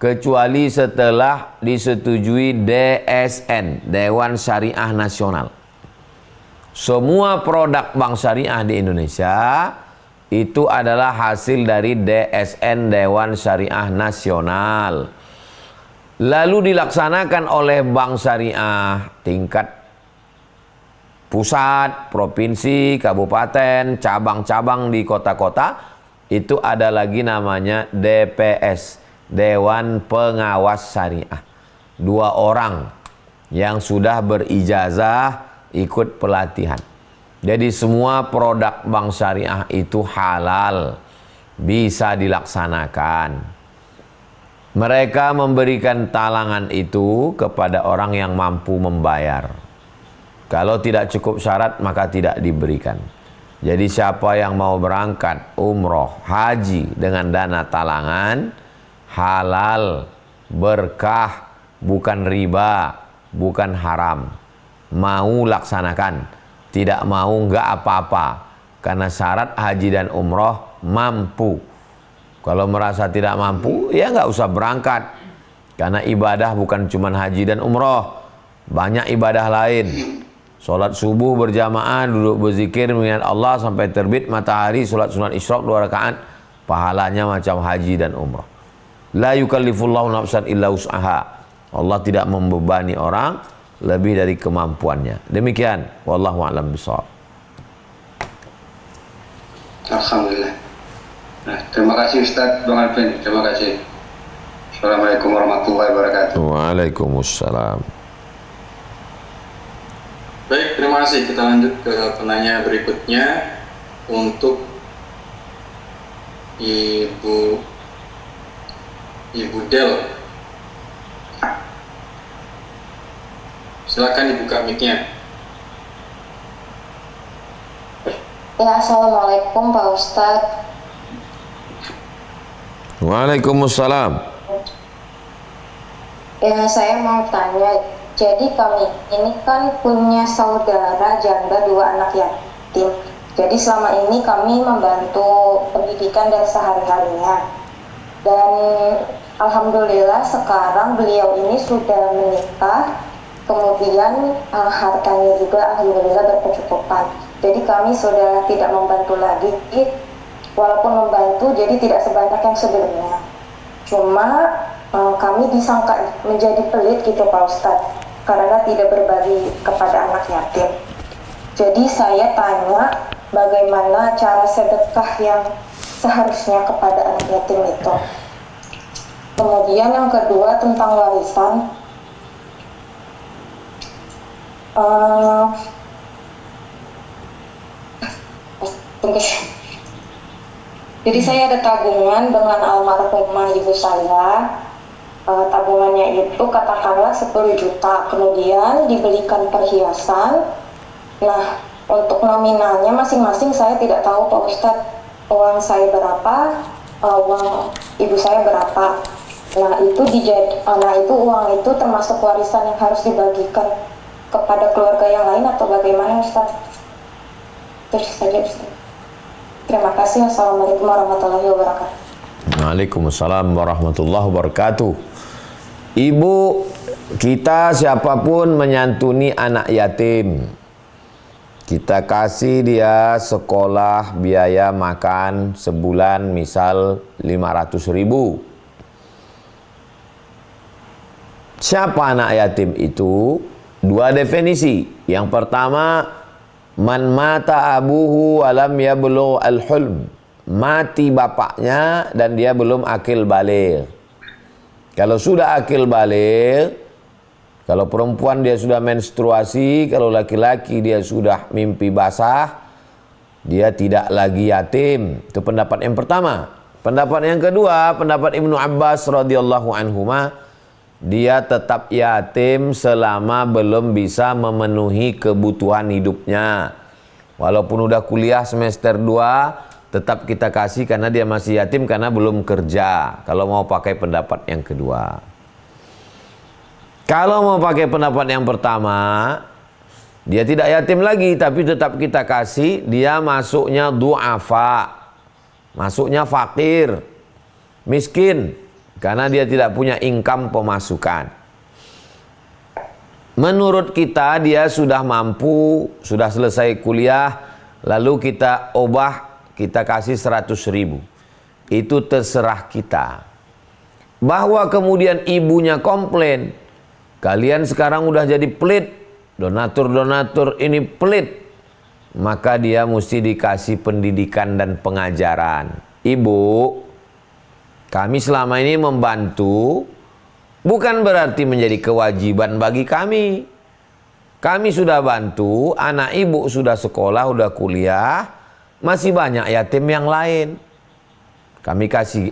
kecuali setelah disetujui DSN, Dewan Syariah Nasional. Semua produk bank syariah di Indonesia itu adalah hasil dari DSN, Dewan Syariah Nasional. Lalu dilaksanakan oleh bank syariah tingkat pusat, provinsi, kabupaten, cabang-cabang di kota-kota. Itu ada lagi namanya DPS, Dewan Pengawas Syariah. 2 orang yang sudah berijazah ikut pelatihan. Jadi semua produk bank syariah itu halal, bisa dilaksanakan. Mereka memberikan talangan itu kepada orang yang mampu membayar. Kalau tidak cukup syarat maka tidak diberikan. Jadi siapa yang mau berangkat umroh, haji dengan dana talangan, halal, berkah, bukan riba, bukan haram. Mau laksanakan, tidak mau enggak apa-apa. Karena syarat haji dan umroh mampu. Kalau merasa tidak mampu, ya enggak usah berangkat. Karena ibadah bukan cuma haji dan umroh, banyak ibadah lain. Sholat subuh berjamaah, duduk berzikir mengingat Allah sampai terbit matahari, sholat sunat isyraq 2 rakaat, pahalanya macam haji dan umrah. La yukallifullahu nafsan illa wus'aha. Allah tidak membebani orang lebih dari kemampuannya. Demikian, wallahu a'lam bishawab. Alhamdulillah. Nah, terima kasih Ustaz Bang Alvin, terima kasih. Assalamualaikum warahmatullahi wabarakatuh. Waalaikumsalam. Baik, terima kasih. Kita lanjut ke penanya berikutnya untuk Ibu Del. Silakan dibuka mic-nya. Ya, Assalamualaikum Pak Ustadz. Waalaikumsalam. Ya, saya mau tanya. Jadi kami ini kan punya saudara janda 2 anak yatim. Jadi selama ini kami membantu pendidikan dan sehari-harinya. Dan alhamdulillah sekarang beliau ini sudah menikah. Kemudian hartanya juga alhamdulillah berkecukupan. Jadi kami sudah tidak membantu lagi. Walaupun membantu jadi tidak sebanyak yang sebelumnya. Cuma kami disangka menjadi pelit gitu Pak Ustadz. karena tidak berbagi kepada anak yatim. Jadi saya tanya bagaimana cara sedekah yang seharusnya kepada anak yatim itu. Kemudian yang kedua tentang warisan. Jadi saya ada tabungan dengan almarhumah ibu saya. Tabungannya itu katakanlah 10 juta, kemudian dibelikan perhiasan. Nah, untuk nominalnya masing-masing saya tidak tahu Pak Ustadz, uang saya berapa, uang ibu saya berapa. Nah itu uang itu termasuk warisan yang harus dibagikan kepada keluarga yang lain atau bagaimana Ustadz? Terus saja Ustadz. Terima kasih. Assalamualaikum warahmatullahi wabarakatuh. Waalaikumsalam warahmatullahi wabarakatuh. Ibu, kita siapapun menyantuni anak yatim, kita kasih dia sekolah biaya makan sebulan misal 500.000. Siapa anak yatim itu? Dua definisi. Yang pertama, man mata abuhu alam yablugh al-hulm. Mati bapaknya dan dia belum akil baligh. Kalau sudah akil baligh, kalau perempuan dia sudah menstruasi, kalau laki-laki dia sudah mimpi basah, dia tidak lagi yatim. Itu pendapat yang pertama. Pendapat yang kedua, pendapat Ibnu Abbas radhiyallahu anhuma, dia tetap yatim selama belum bisa memenuhi kebutuhan hidupnya. Walaupun udah kuliah semester 2, tetap kita kasih karena dia masih yatim karena belum kerja. Kalau mau pakai pendapat yang kedua. Kalau mau pakai pendapat yang pertama, dia tidak yatim lagi, tapi tetap kita kasih, dia masuknya du'afa, masuknya fakir, miskin, karena dia tidak punya income pemasukan. Menurut kita dia sudah mampu, sudah selesai kuliah, lalu kita kita kasih 100.000. Itu terserah kita. Bahwa kemudian ibunya komplain, kalian sekarang udah jadi pelit, donatur-donatur ini pelit, maka dia mesti dikasih pendidikan dan pengajaran. Ibu, kami selama ini membantu, bukan berarti menjadi kewajiban bagi kami. Kami sudah bantu, anak ibu sudah sekolah, sudah kuliah, masih banyak yatim yang lain. Kami kasih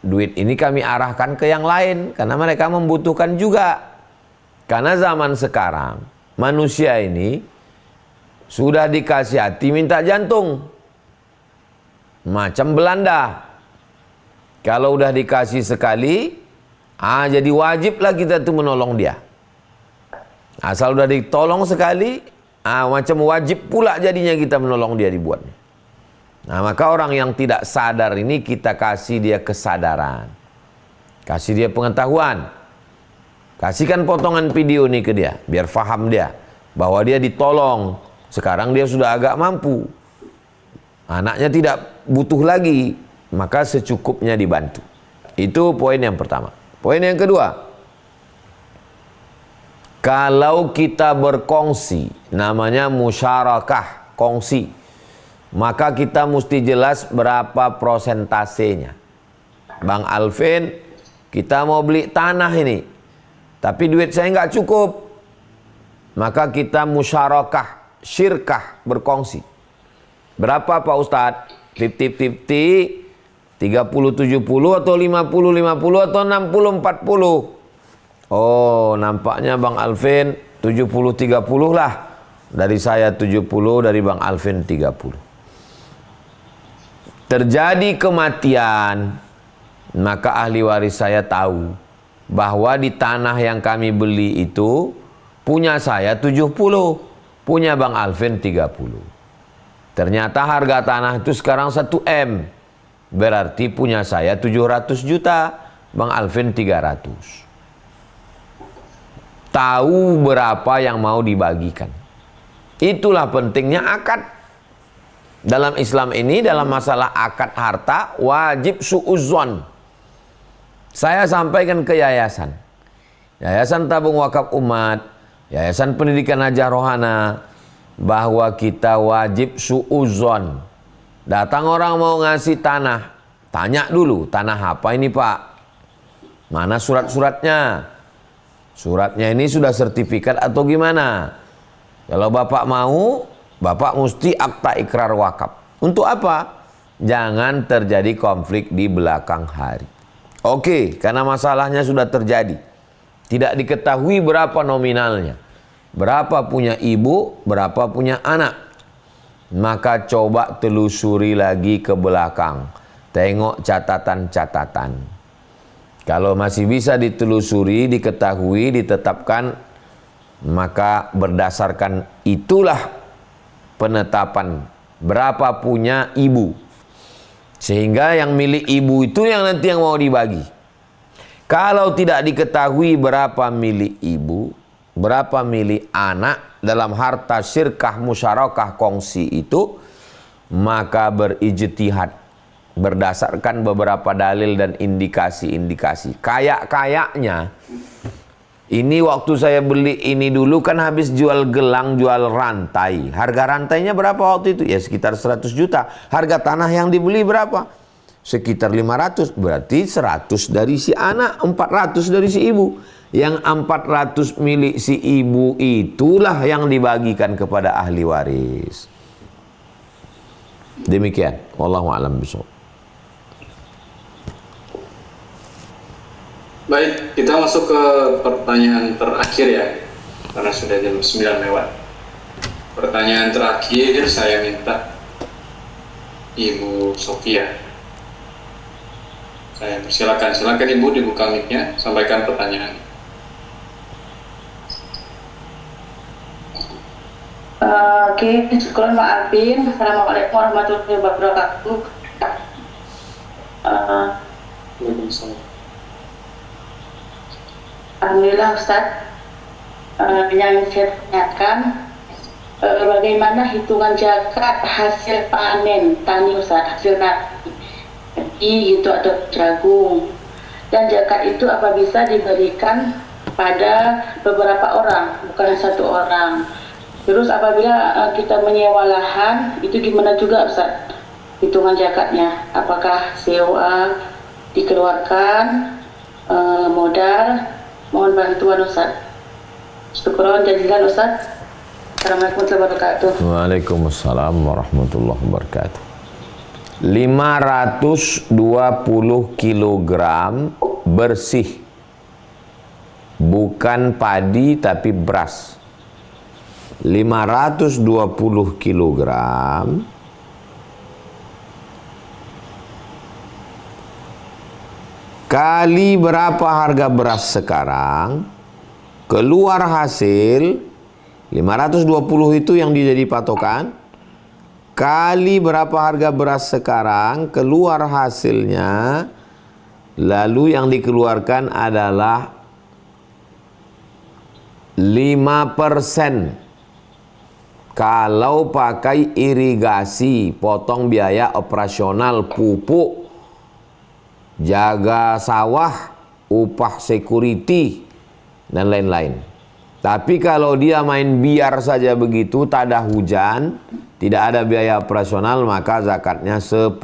duit ini, kami arahkan ke yang lain, karena mereka membutuhkan juga. Karena zaman sekarang, manusia ini sudah dikasih hati minta jantung. Macam Belanda. Kalau udah dikasih sekali, jadi wajiblah kita tuh menolong dia. Asal udah ditolong sekali, macam wajib pula jadinya kita menolong dia dibuatnya. Nah, maka orang yang tidak sadar ini kita kasih dia kesadaran. Kasih dia pengetahuan. Kasihkan potongan video ini ke dia, biar faham dia bahwa dia ditolong. Sekarang dia sudah agak mampu. Anaknya tidak butuh lagi, maka secukupnya dibantu. Itu poin yang pertama. Poin yang kedua, kalau kita berkongsi, namanya musyarakah, kongsi, maka kita mesti jelas berapa prosentasenya. Bang Alvin, kita mau beli tanah ini, tapi duit saya nggak cukup. Maka kita musyarakah, syirkah, berkongsi. Berapa Pak Ustadz? 50-50, 30-70 atau 50-50 atau 60-40? Oh, nampaknya Bang Alvin 70-30 lah. Dari saya 70, dari Bang Alvin 30. Terjadi kematian, maka ahli waris saya tahu bahwa di tanah yang kami beli itu punya saya 70, punya Bang Alvin 30. Ternyata harga tanah itu sekarang 1 M. Berarti punya saya 700 juta, Bang Alvin 300. Tahu berapa yang mau dibagikan. Itulah pentingnya akad. Dalam Islam ini, dalam masalah akad harta, wajib su'uzzon. Saya sampaikan ke yayasan. Yayasan Tabung Wakaf Umat, Yayasan Pendidikan Hajah Rohana, bahwa kita wajib suuzon. Datang orang mau ngasih tanah, tanya dulu, tanah apa ini Pak? Mana surat-suratnya? Suratnya ini sudah sertifikat atau gimana? Kalau Bapak mau, Bapak mesti akta ikrar wakaf. Untuk apa? Jangan terjadi konflik di belakang hari. Oke, karena masalahnya sudah terjadi. Tidak diketahui berapa nominalnya. Berapa punya ibu, berapa punya anak. Maka coba telusuri lagi ke belakang. Tengok catatan-catatan. Kalau masih bisa ditelusuri, diketahui, ditetapkan, maka berdasarkan itulah penetapan berapa punya ibu. Sehingga yang milik ibu itu yang nanti yang mau dibagi. Kalau tidak diketahui berapa milik ibu, berapa milik anak dalam harta syirkah musyarakah kongsi itu, maka berijtihad berdasarkan beberapa dalil dan indikasi-indikasi. Kayak-kayaknya ini waktu saya beli ini dulu kan habis jual gelang, jual rantai. Harga rantainya berapa waktu itu? Ya sekitar 100 juta. Harga tanah yang dibeli berapa? Sekitar 500. Berarti 100 dari si anak, 400 dari si ibu. Yang 400 milik si ibu itulah yang dibagikan kepada ahli waris. Demikian. Wallahu a'lam bishawab. Baik, kita masuk ke pertanyaan terakhir ya, karena sudah jam 9 lewat. Pertanyaan terakhir saya minta Ibu Sofia. Saya persilakan, silakan Ibu dibuka mic-nya, sampaikan pertanyaan. Oke, syukur maafin. Assalamualaikum warahmatullahi wabarakatuh. Alhamdulillah Ustaz, yang saya tanyakan bagaimana hitungan zakat hasil panen tani Ustaz, hasil nasi gitu atau jagung, dan zakat itu apa bisa diberikan pada beberapa orang, bukan satu orang. Terus apabila kita menyewa lahan, itu gimana juga Ustaz hitungan zakatnya? Apakah sewa dikeluarkan modal? Mohon bantuan Ustaz. Syukron jazilan Ustaz. Assalamualaikum warahmatullahi wabarakatuh. Waalaikumsalam warahmatullahi wabarakatuh. 520 kilogram bersih. Bukan padi tapi beras. 520 kilogram kali berapa harga beras sekarang, keluar hasil 520 itu yang dijadi patokan, kali berapa harga beras sekarang, keluar hasilnya, lalu yang dikeluarkan adalah 5%. Kalau pakai irigasi, potong biaya operasional pupuk, jaga sawah, upah security, dan lain-lain. Tapi kalau dia main biar saja begitu, tak ada hujan, tidak ada biaya operasional, maka zakatnya 10%.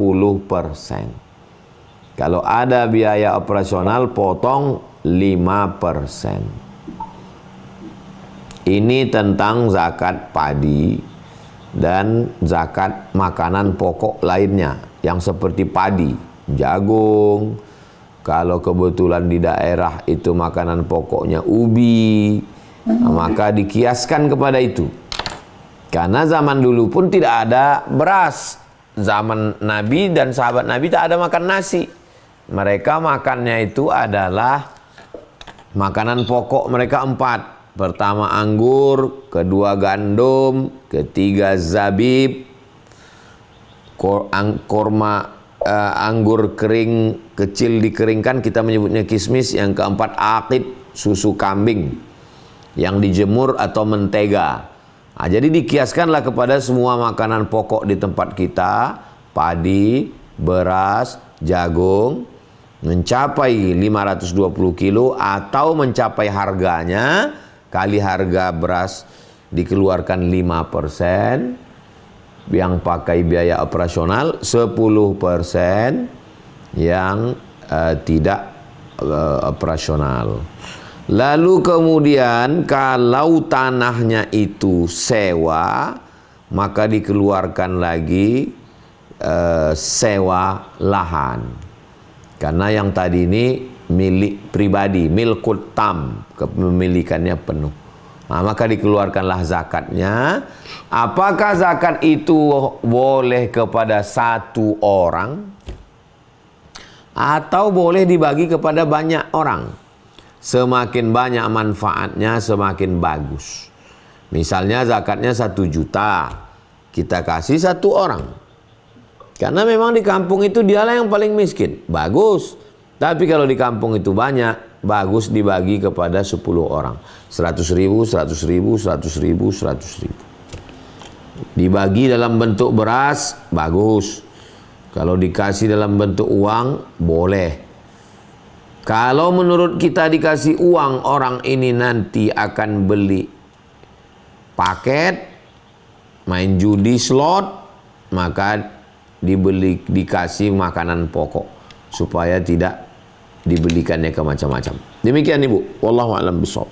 Kalau ada biaya operasional, potong 5%. Ini tentang zakat padi dan zakat makanan pokok lainnya yang seperti padi, jagung. Kalau kebetulan di daerah itu makanan pokoknya ubi, maka dikiaskan kepada itu. Karena zaman dulu pun tidak ada beras. Zaman Nabi dan sahabat Nabi tak ada makan nasi. Mereka makannya itu adalah makanan pokok mereka 4. Pertama anggur, kedua gandum, ketiga zabib, anggur kering kecil dikeringkan, kita menyebutnya kismis. Yang keempat aqid, susu kambing yang dijemur atau mentega. Nah, jadi dikiaskanlah kepada semua makanan pokok di tempat kita, padi, beras, jagung, mencapai 520 kilo atau mencapai harganya kali harga beras dikeluarkan 5%, yang pakai biaya operasional 10%, yang tidak operasional. Lalu kemudian kalau tanahnya itu sewa, maka dikeluarkan lagi sewa lahan. Karena yang tadi ini milik pribadi, milkut tam, kepemilikannya penuh. Nah, maka dikeluarkanlah zakatnya. Apakah zakat itu boleh kepada satu orang atau boleh dibagi kepada banyak orang? Semakin banyak manfaatnya semakin bagus. Misalnya zakatnya 1 juta, kita kasih 1 orang. Karena memang di kampung itu dialah yang paling miskin, bagus. Tapi kalau di kampung itu banyak, bagus dibagi kepada 10 orang. 100.000, 100.000, 100.000, 100.000. Dibagi dalam bentuk beras, bagus. Kalau dikasih dalam bentuk uang, boleh. Kalau menurut kita dikasih uang, orang ini nanti akan beli paket, main judi slot, maka dikasih makanan pokok supaya tidak dibelikannya ke macam-macam. Demikian Ibu, wallahu a'lam bishawab.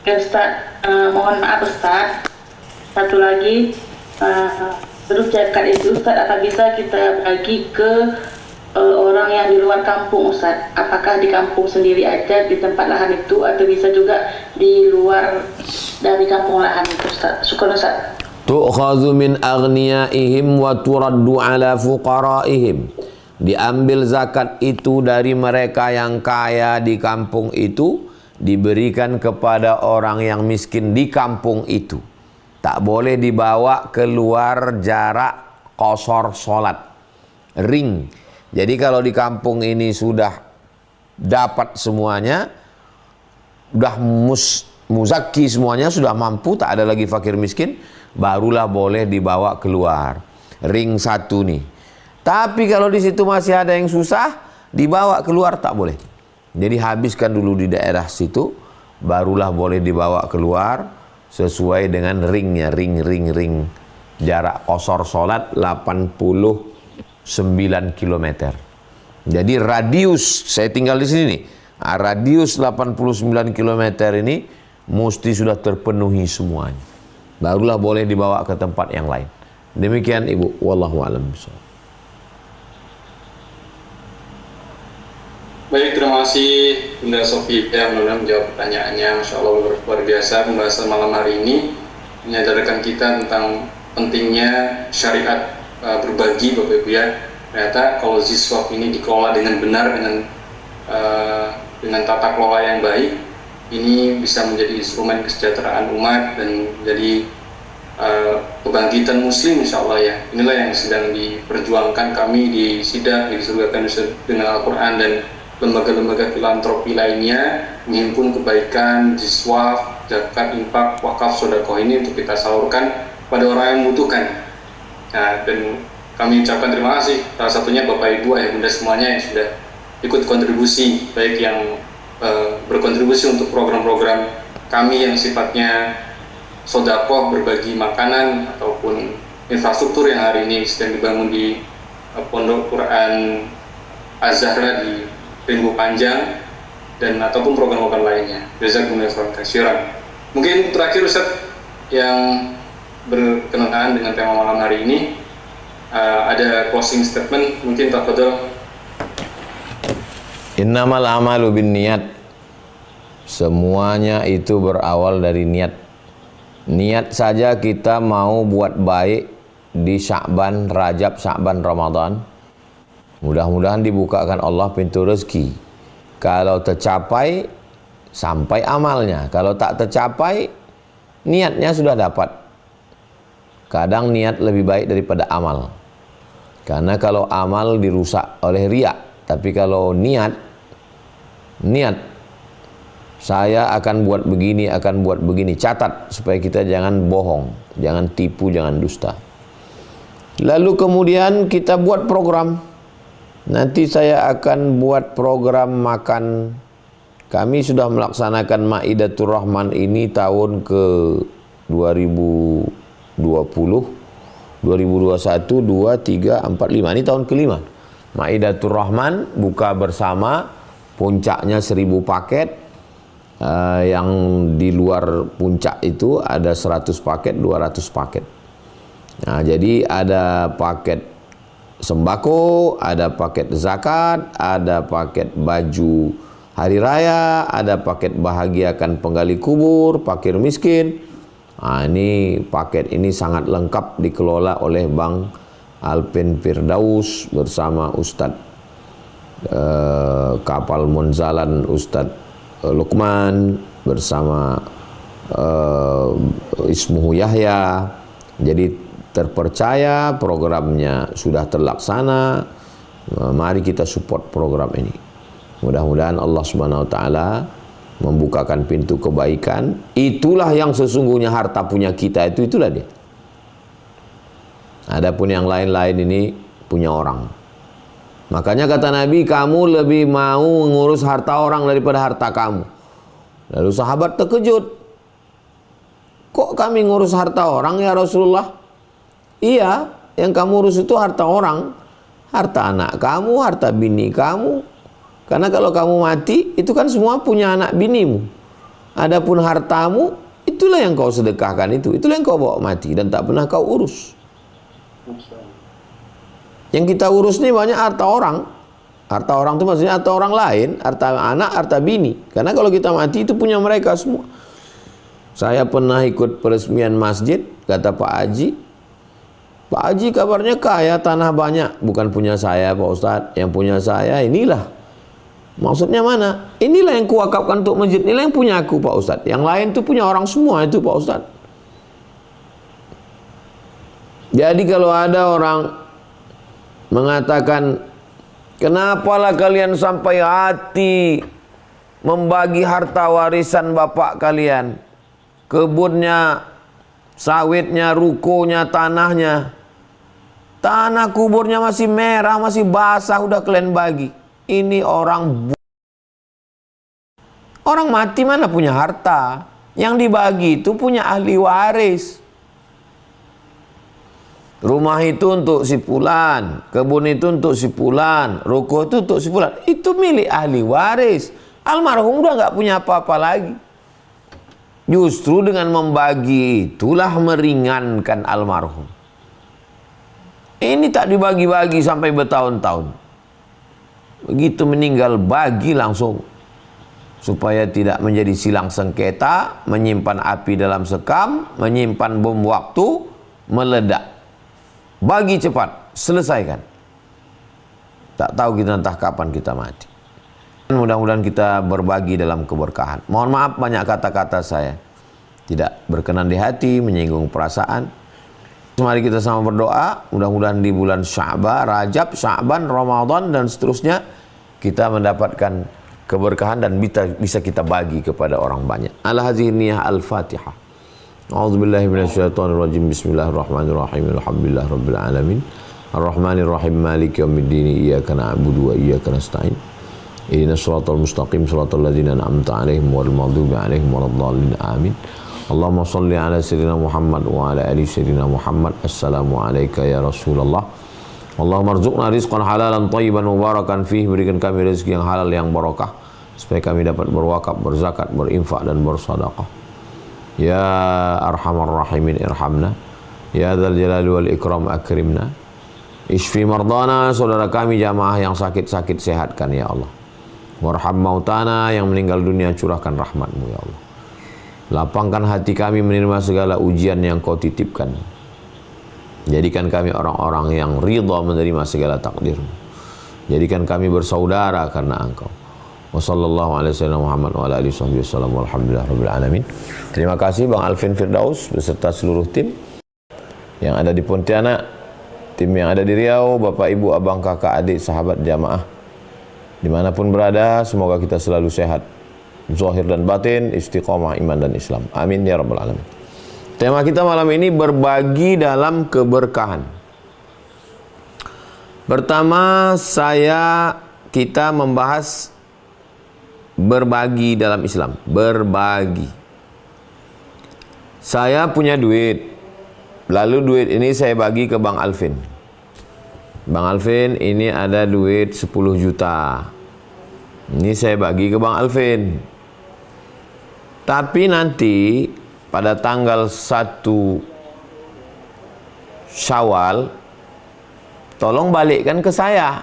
Ustaz, mohon maaf Ustaz, satu lagi, terus zakat itu Ustaz akan bisa kita bagi ke orang yang di luar kampung Ustaz? Apakah di kampung sendiri aja di tempat lahan itu, atau bisa juga di luar dari kampung lahan itu Ustaz? Syukur Ustaz. Tu'khadhu min aghniyaihim wa turaddu ala fuqaraihim. Diambil zakat itu dari mereka yang kaya di kampung itu, diberikan kepada orang yang miskin di kampung itu. Tak boleh dibawa keluar jarak qasar salat, ring. Jadi kalau di kampung ini sudah dapat semuanya, sudah muzakki semuanya, sudah mampu, tak ada lagi fakir miskin, barulah boleh dibawa keluar. Ring 1 nih. Tapi kalau di situ masih ada yang susah, dibawa keluar tak boleh. Jadi habiskan dulu di daerah situ, barulah boleh dibawa keluar sesuai dengan ringnya, ring. Jarak qasar salat 89 km. Jadi radius, saya tinggal di sini nih, radius 89 km ini mesti sudah terpenuhi semuanya. Barulah boleh dibawa ke tempat yang lain. Demikian Ibu, wallahu a'lam bishawab. Baik, terima kasih Bunda Sofi yang menjawab pertanyaannya. Masya Allah, luar biasa pembahasan malam hari ini menyadarkan kita tentang pentingnya syariat berbagi, Bapak Ibu ya. Ternyata kalau ziswaf ini dikelola dengan benar, dengan tata kelola yang baik, ini bisa menjadi instrumen kesejahteraan umat dan menjadi kebangkitan Muslim, insya Allah ya. Inilah yang sedang diperjuangkan kami di SIDA, di Disurgakan dengan Al-Quran dan lembaga-lembaga filantropi lainnya, menghimpun kebaikan, ziswaf, zakat, infak, wakaf, sedekah ini untuk kita salurkan pada orang yang membutuhkan. Nah, dan kami ucapkan terima kasih salah satunya Bapak Ibu, Ayah Bunda semuanya yang sudah ikut kontribusi, baik yang berkontribusi untuk program-program kami yang sifatnya sedekah, berbagi makanan, ataupun infrastruktur yang hari ini sedang dibangun di Pondok Quran Az-Zahra di Rimbu Panjang, dan ataupun program-program lainnya. Jazakumullahu khairan. Mungkin terakhir Ustaz yang berkenaan dengan tema malam hari ini, ada closing statement mungkin tafadhol. Innamal amalu bin niat. Semuanya itu berawal dari niat. Niat saja kita mau buat baik di Sya'ban, Rajab, Sya'ban, Ramadan. Mudah-mudahan dibukakan Allah pintu rezeki. Kalau tercapai, sampai amalnya. Kalau tak tercapai, niatnya sudah dapat. Kadang niat lebih baik daripada amal. Karena kalau amal dirusak oleh riak. Tapi kalau niat, saya akan buat begini, catat supaya kita jangan bohong, jangan tipu, jangan dusta. Lalu kemudian kita buat program. Nanti saya akan buat program makan Kami sudah melaksanakan Maidatur Rahman ini tahun ke 2020, 2021, 2, 3, 4, 5. Ini tahun kelima. Maidatur Rahman buka bersama, puncaknya 1000 paket. Yang di luar puncak itu ada 100 paket, 200 paket. Nah, jadi ada paket sembako, ada paket zakat, ada paket baju hari raya, ada paket bahagiakan penggali kubur, fakir miskin. Nah, ini paket ini sangat lengkap dikelola oleh Bang Alvin Firdaus bersama Ustadz Kapal Munzalan, Ustadz Lukman bersama Ismuhu Yahya. Jadi terpercaya, programnya sudah terlaksana. Mari kita support program ini. Mudah-mudahan Allah Subhanahu wa taala membukakan pintu kebaikan. Itulah yang sesungguhnya harta punya kita, itulah dia. Adapun yang lain-lain ini punya orang. Makanya kata Nabi, kamu lebih mau mengurus harta orang daripada harta kamu. Lalu sahabat terkejut. Kok kami ngurus harta orang ya Rasulullah? Iya, yang kamu urus itu harta orang. Harta anak kamu, harta bini kamu. Karena kalau kamu mati, itu kan semua punya anak binimu. Adapun hartamu, itulah yang kau sedekahkan itu. Itulah yang kau bawa mati dan tak pernah kau urus. Yang kita urus ini banyak harta orang. Harta orang itu maksudnya harta orang lain, harta anak, harta bini. Karena kalau kita mati itu punya mereka semua. Saya pernah ikut peresmian masjid, kata Pak Haji. Pak Haji kabarnya kaya, tanah banyak. Bukan punya saya Pak Ustadz, yang punya saya inilah. Maksudnya mana? Inilah yang kuwakafkan untuk masjid, inilah yang punya aku Pak Ustadz. Yang lain itu punya orang semua itu Pak Ustadz. Jadi kalau ada orang mengatakan, kenapalah kalian sampai hati membagi harta warisan bapak kalian, kebunnya, sawitnya, rukonya, tanahnya, tanah kuburnya masih merah, masih basah, udah kalian bagi. Ini orang mati mana punya harta? Yang dibagi itu punya ahli waris. Rumah itu untuk si fulan, kebun itu untuk si fulan, ruko itu untuk si fulan. Itu milik ahli waris. Almarhum udah nggak punya apa-apa lagi. Justru dengan membagi itulah meringankan almarhum. Ini tak dibagi-bagi sampai bertahun-tahun. Begitu meninggal bagi langsung. Supaya tidak menjadi silang sengketa, menyimpan api dalam sekam, menyimpan bom waktu, meledak. Bagi cepat, selesaikan. Tak tahu kita entah kapan kita mati. Mudah-mudahan kita berbagi dalam keberkahan. Mohon maaf banyak kata-kata saya tidak berkenan di hati, menyinggung perasaan. Mari kita sama berdoa, mudah-mudahan di bulan Sya'ban, Rajab, Sya'ban, Ramadan dan seterusnya kita mendapatkan keberkahan dan bisa kita bagi kepada orang banyak. Al-Haziniyah Al-Fatihah. A'udzubillahi minasyaitonirrajim. Bismillahirrahmanirrahim. Alhamdulillahirabbil alamin. Arrahmanirrahim. Maliki yaumiddin. Iyyaka na'budu wa iyyaka nasta'in. Ihdinas shiratal mustaqim, shiratal ladzina an'amta 'alaihim ghairil maghdubi 'alaihim waladdallin. Amin. Allahumma salli ala sayyidina Muhammad wa ala ali sayyidina Muhammad. Assalamu alayka ya Rasulullah. Allahumma arzuqna rizqan halalan thayyiban mubarakan fih. Berikan kami rezeki yang halal yang barakah supaya kami dapat berwakaf, berzakat, berinfak dan bersedekah. Ya arhamar rahimin irhamna. Ya dzal jalali wal ikram akrimna. Ishfi mardana, saudara kami jamaah yang sakit-sakit sehatkan ya Allah. Warham mautana, yang meninggal dunia curahkan rahmatmu ya Allah. Lapangkan hati kami menerima segala ujian yang kau titipkan. Jadikan kami orang-orang yang ridha menerima segala takdirmu. Jadikan kami bersaudara karena engkau. Wassallallahu alaihi wasallam Muhammad wa ala alihi wasallam. Walhamdulillahirabbil alamin. Terima kasih Bang Alvin Firdaus beserta seluruh tim yang ada di Pontianak, tim yang ada di Riau, Bapak Ibu, Abang, Kakak, Adik, sahabat jamaah dimanapun berada, semoga kita selalu sehat zahir dan batin, istiqomah iman dan Islam. Amin ya rabbal alamin. Tema kita malam ini berbagi dalam keberkahan. Pertama kita membahas berbagi dalam Islam. Berbagi. Saya punya duit, lalu duit ini saya bagi ke Bang Alvin. Bang Alvin, ini ada duit 10 juta. Ini saya bagi ke Bang Alvin. Tapi nanti pada tanggal 1 Syawal, tolong balikkan ke saya.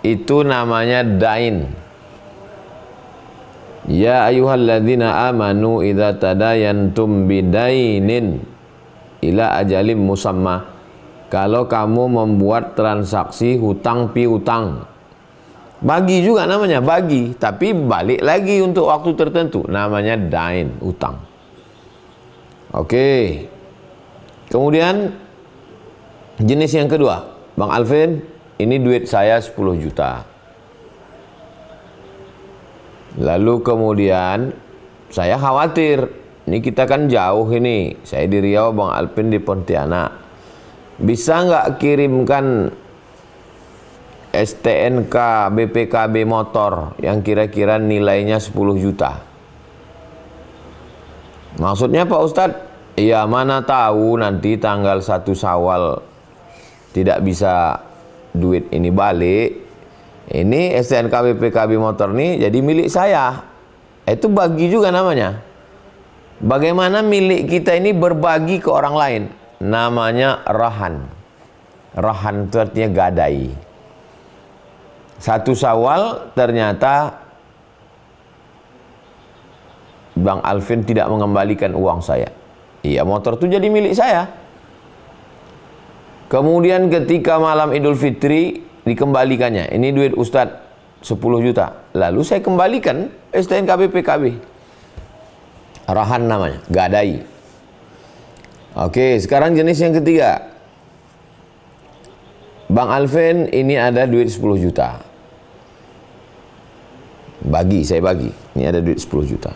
Itu namanya dain. Ya ayyuhalladzina amanu idza tadayantum bidainin ila ajalim musamma. Kalau kamu membuat transaksi hutang piutang, bagi juga namanya, bagi, tapi balik lagi untuk waktu tertentu, namanya dain, utang. Oke. Kemudian jenis yang kedua, Bang Alvin, ini duit saya 10 juta. Lalu kemudian saya khawatir, ini kita kan jauh ini, saya di Riau, Bang Alvin di Pontianak. Bisa nggak kirimkan STNK BPKB motor yang kira-kira nilainya 10 juta? Maksudnya Pak Ustadz, ya mana tahu nanti tanggal 1 Syawal tidak bisa duit ini balik. Ini STNK BPKB motor nih jadi milik saya. Itu bagi juga namanya. Bagaimana milik kita ini berbagi ke orang lain? Namanya rahan. Rahan itu artinya gadai. 1 Syawal ternyata Bang Alvin tidak mengembalikan uang saya. Iya, motor itu jadi milik saya. Kemudian ketika malam Idul Fitri dikembalikannya. Ini duit Ustadz 10 juta. Lalu saya kembalikan STNK BPKB. Rahan namanya, gadai. Oke, sekarang jenis yang ketiga. Bang Alvin, ini ada duit 10 juta. Bagi, saya bagi. Ini ada duit 10 juta.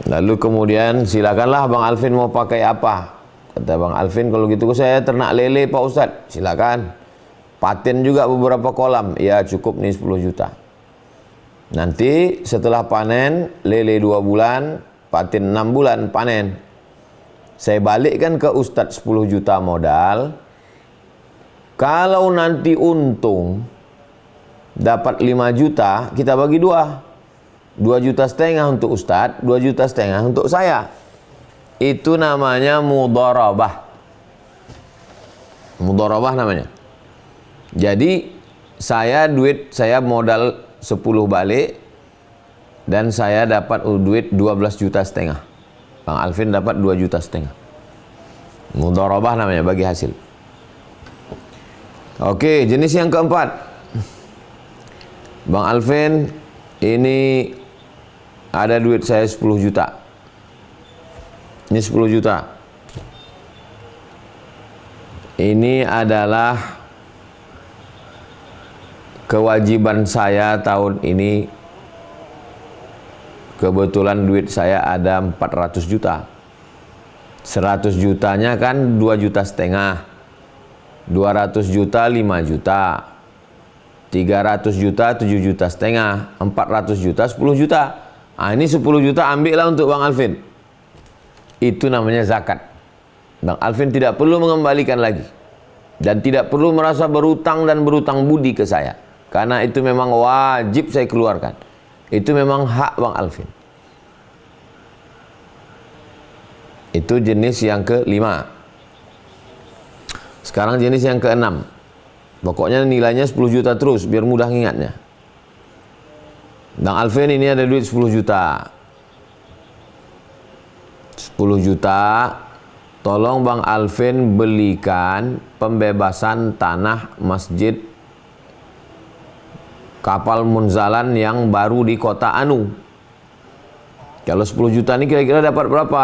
Lalu kemudian silakanlah Bang Alvin mau pakai apa? Kata Bang Alvin, kalau gitu saya ternak lele Pak Ustadz. Silakan. Paten juga beberapa kolam. Ya cukup nih 10 juta. Nanti setelah panen, lele 2 bulan, paten 6 bulan panen. Saya balikkan ke Ustadz 10 juta modal. Kalau nanti untung dapat 5 juta, kita bagi 2,5 juta untuk Ustadz, 2,5 juta untuk saya. Itu namanya mudharabah. Mudharabah namanya. Jadi saya modal 10 balik dan saya dapat duit 12,5 juta. Bang Alvin dapat 2,5 juta. Mudharabah namanya, bagi hasil. Oke, jenis yang keempat. Bang Alvin, ini ada duit saya 10 juta. Ini 10 juta. Ini adalah kewajiban saya tahun ini. Kebetulan duit saya ada 400 juta. 100 jutanya kan 2,5 juta. 200 juta 5 juta. 300 juta 7,5 juta. 400 juta 10 juta. Ah, ini 10 juta ambillah untuk Bang Alvin. Itu namanya zakat. Bang Alvin tidak perlu mengembalikan lagi. Dan tidak perlu merasa berutang dan berutang budi ke saya. Karena itu memang wajib saya keluarkan. Itu memang hak Bang Alvin. Itu jenis yang ke-5. Sekarang jenis yang ke-6. Pokoknya nilainya 10 juta terus, biar mudah ingatnya. Bang Alvin, ini ada duit 10 juta. 10 juta. Tolong Bang Alvin belikan pembebasan tanah masjid Kapal Munzalan yang baru di Kota Anu. Kalau 10 juta ini kira-kira dapat berapa?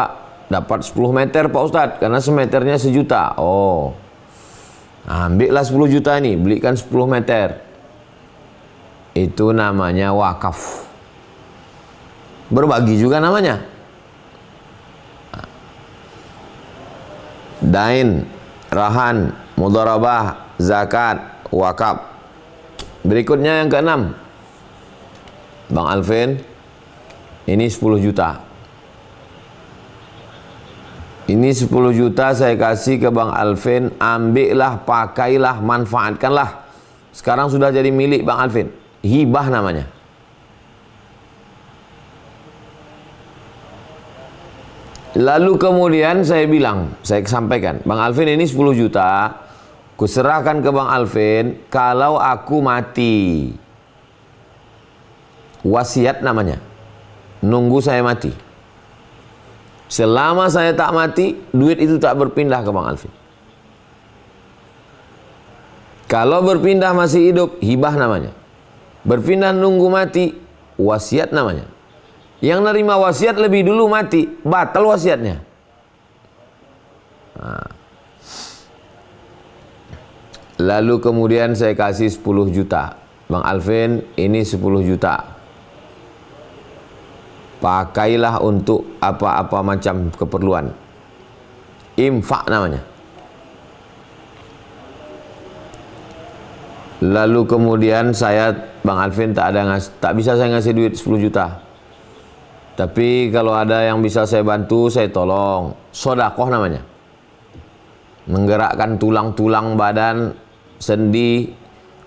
Dapat 10 meter Pak Ustadz, karena semeternya 1 juta. Oh, ambillah 10 juta ini, belikan 10 meter. Itu namanya wakaf. Berbagi juga namanya. Dain, rahan, mudharabah, zakat, wakaf. Berikutnya yang ke-6. Bang Alvin, ini 10 juta. Ini 10 juta saya kasih ke Bang Alvin, ambillah, pakailah, manfaatkanlah. Sekarang sudah jadi milik Bang Alvin. Hibah namanya. Lalu kemudian saya bilang, saya sampaikan, Bang Alvin ini 10 juta, kuserahkan ke Bang Alvin kalau aku mati. Wasiat namanya. Nunggu saya mati. Selama saya tak mati, duit itu tak berpindah ke Bang Alvin. Kalau berpindah masih hidup, hibah namanya. Berpindah nunggu mati, wasiat namanya. Yang nerima wasiat lebih dulu mati, batal wasiatnya. Nah. Lalu kemudian saya kasih 10 juta. Bang Alvin, ini 10 juta. Pakailah untuk apa-apa macam keperluan. Infak namanya. Lalu kemudian saya, Bang Alvin, tak bisa saya ngasih duit 10 juta. Tapi kalau ada yang bisa saya bantu, saya tolong. Sodakoh namanya. Menggerakkan tulang-tulang badan, sendi,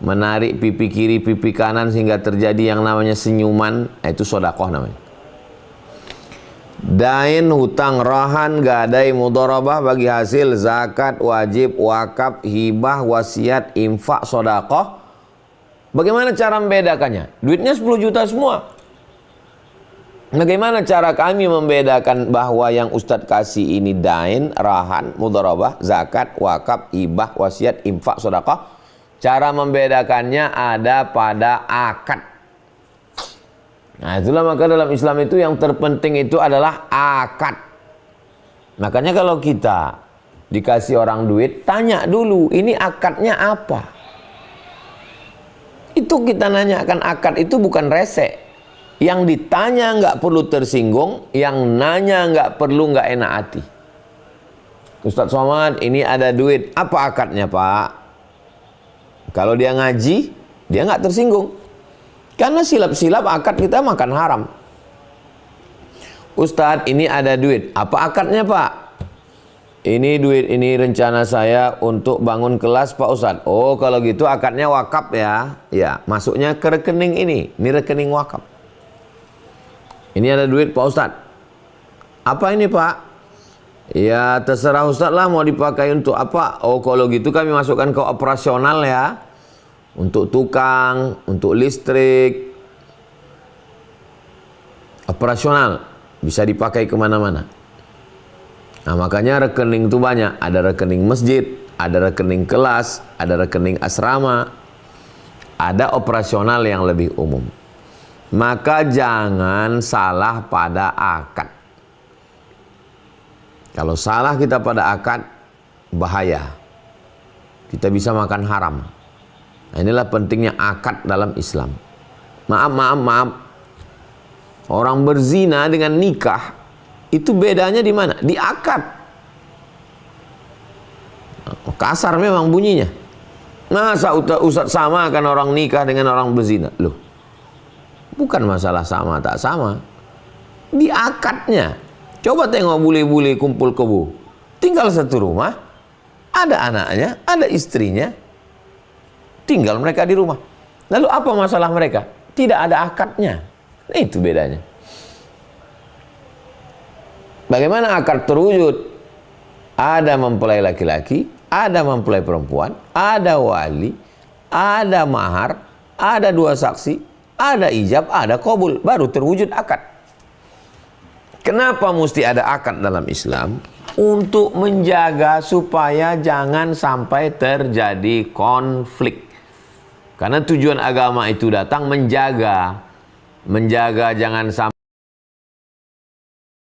menarik pipi kiri, pipi kanan sehingga terjadi yang namanya senyuman, itu sodakoh namanya. Dain, hutang, rahan, gadai, mudharabah bagi hasil, zakat, wajib, wakaf, hibah, wasiat, infak, sodakoh. Bagaimana cara membedakannya? Duitnya 10 juta semua. Bagaimana cara kami membedakan bahwa yang Ustadz kasih ini dain, rahan, mudharabah, zakat, wakaf, hibah, wasiat, infak, sodakoh? Cara membedakannya ada pada akad. Nah, itulah maka dalam Islam itu yang terpenting itu adalah akad. Makanya kalau kita dikasih orang duit, tanya dulu, ini akadnya apa? Itu kita nanyakan, akad itu bukan resek. Yang ditanya nggak perlu tersinggung, yang nanya nggak perlu nggak enak hati. Ustadz Somad, ini ada duit, apa akadnya Pak? Kalau dia ngaji, dia nggak tersinggung. Karena silap-silap akad kita makan haram. Ustadz, ini ada duit, apa akadnya Pak? Ini duit, ini rencana saya untuk bangun kelas Pak Ustadz. Oh, kalau gitu akadnya wakaf ya. Ya, masuknya ke rekening ini rekening wakaf. Ini ada duit Pak Ustadz. Apa ini Pak? Ya terserah Ustadz lah mau dipakai untuk apa. Oh kalau gitu kami masukkan ke operasional ya. Untuk tukang, untuk listrik. Operasional. Bisa dipakai kemana-mana. Nah makanya rekening itu banyak. Ada rekening masjid, ada rekening kelas, ada rekening asrama. Ada operasional yang lebih umum. Maka jangan salah pada akad. Kalau salah kita pada akad, bahaya. Kita bisa makan haram. Nah, inilah pentingnya akad dalam Islam. Maaf. Orang berzina dengan nikah, itu bedanya di mana? Di akad. Kasar memang bunyinya. Masa Ustadz sama kan orang nikah dengan orang berzina? Loh, bukan masalah sama tak sama. Di akadnya. Coba tengok bule-bule kumpul kebo. Tinggal satu rumah. Ada anaknya, ada istrinya. Tinggal mereka di rumah. Lalu apa masalah mereka? Tidak ada akadnya. Nah, itu bedanya. Bagaimana akad terwujud? Ada mempelai laki-laki, ada mempelai perempuan, ada wali, ada mahar, ada 2 saksi, ada ijab, ada qabul, baru terwujud akad. Kenapa mesti ada akad dalam Islam? Untuk menjaga supaya jangan sampai terjadi konflik. Karena tujuan agama itu datang menjaga jangan sampai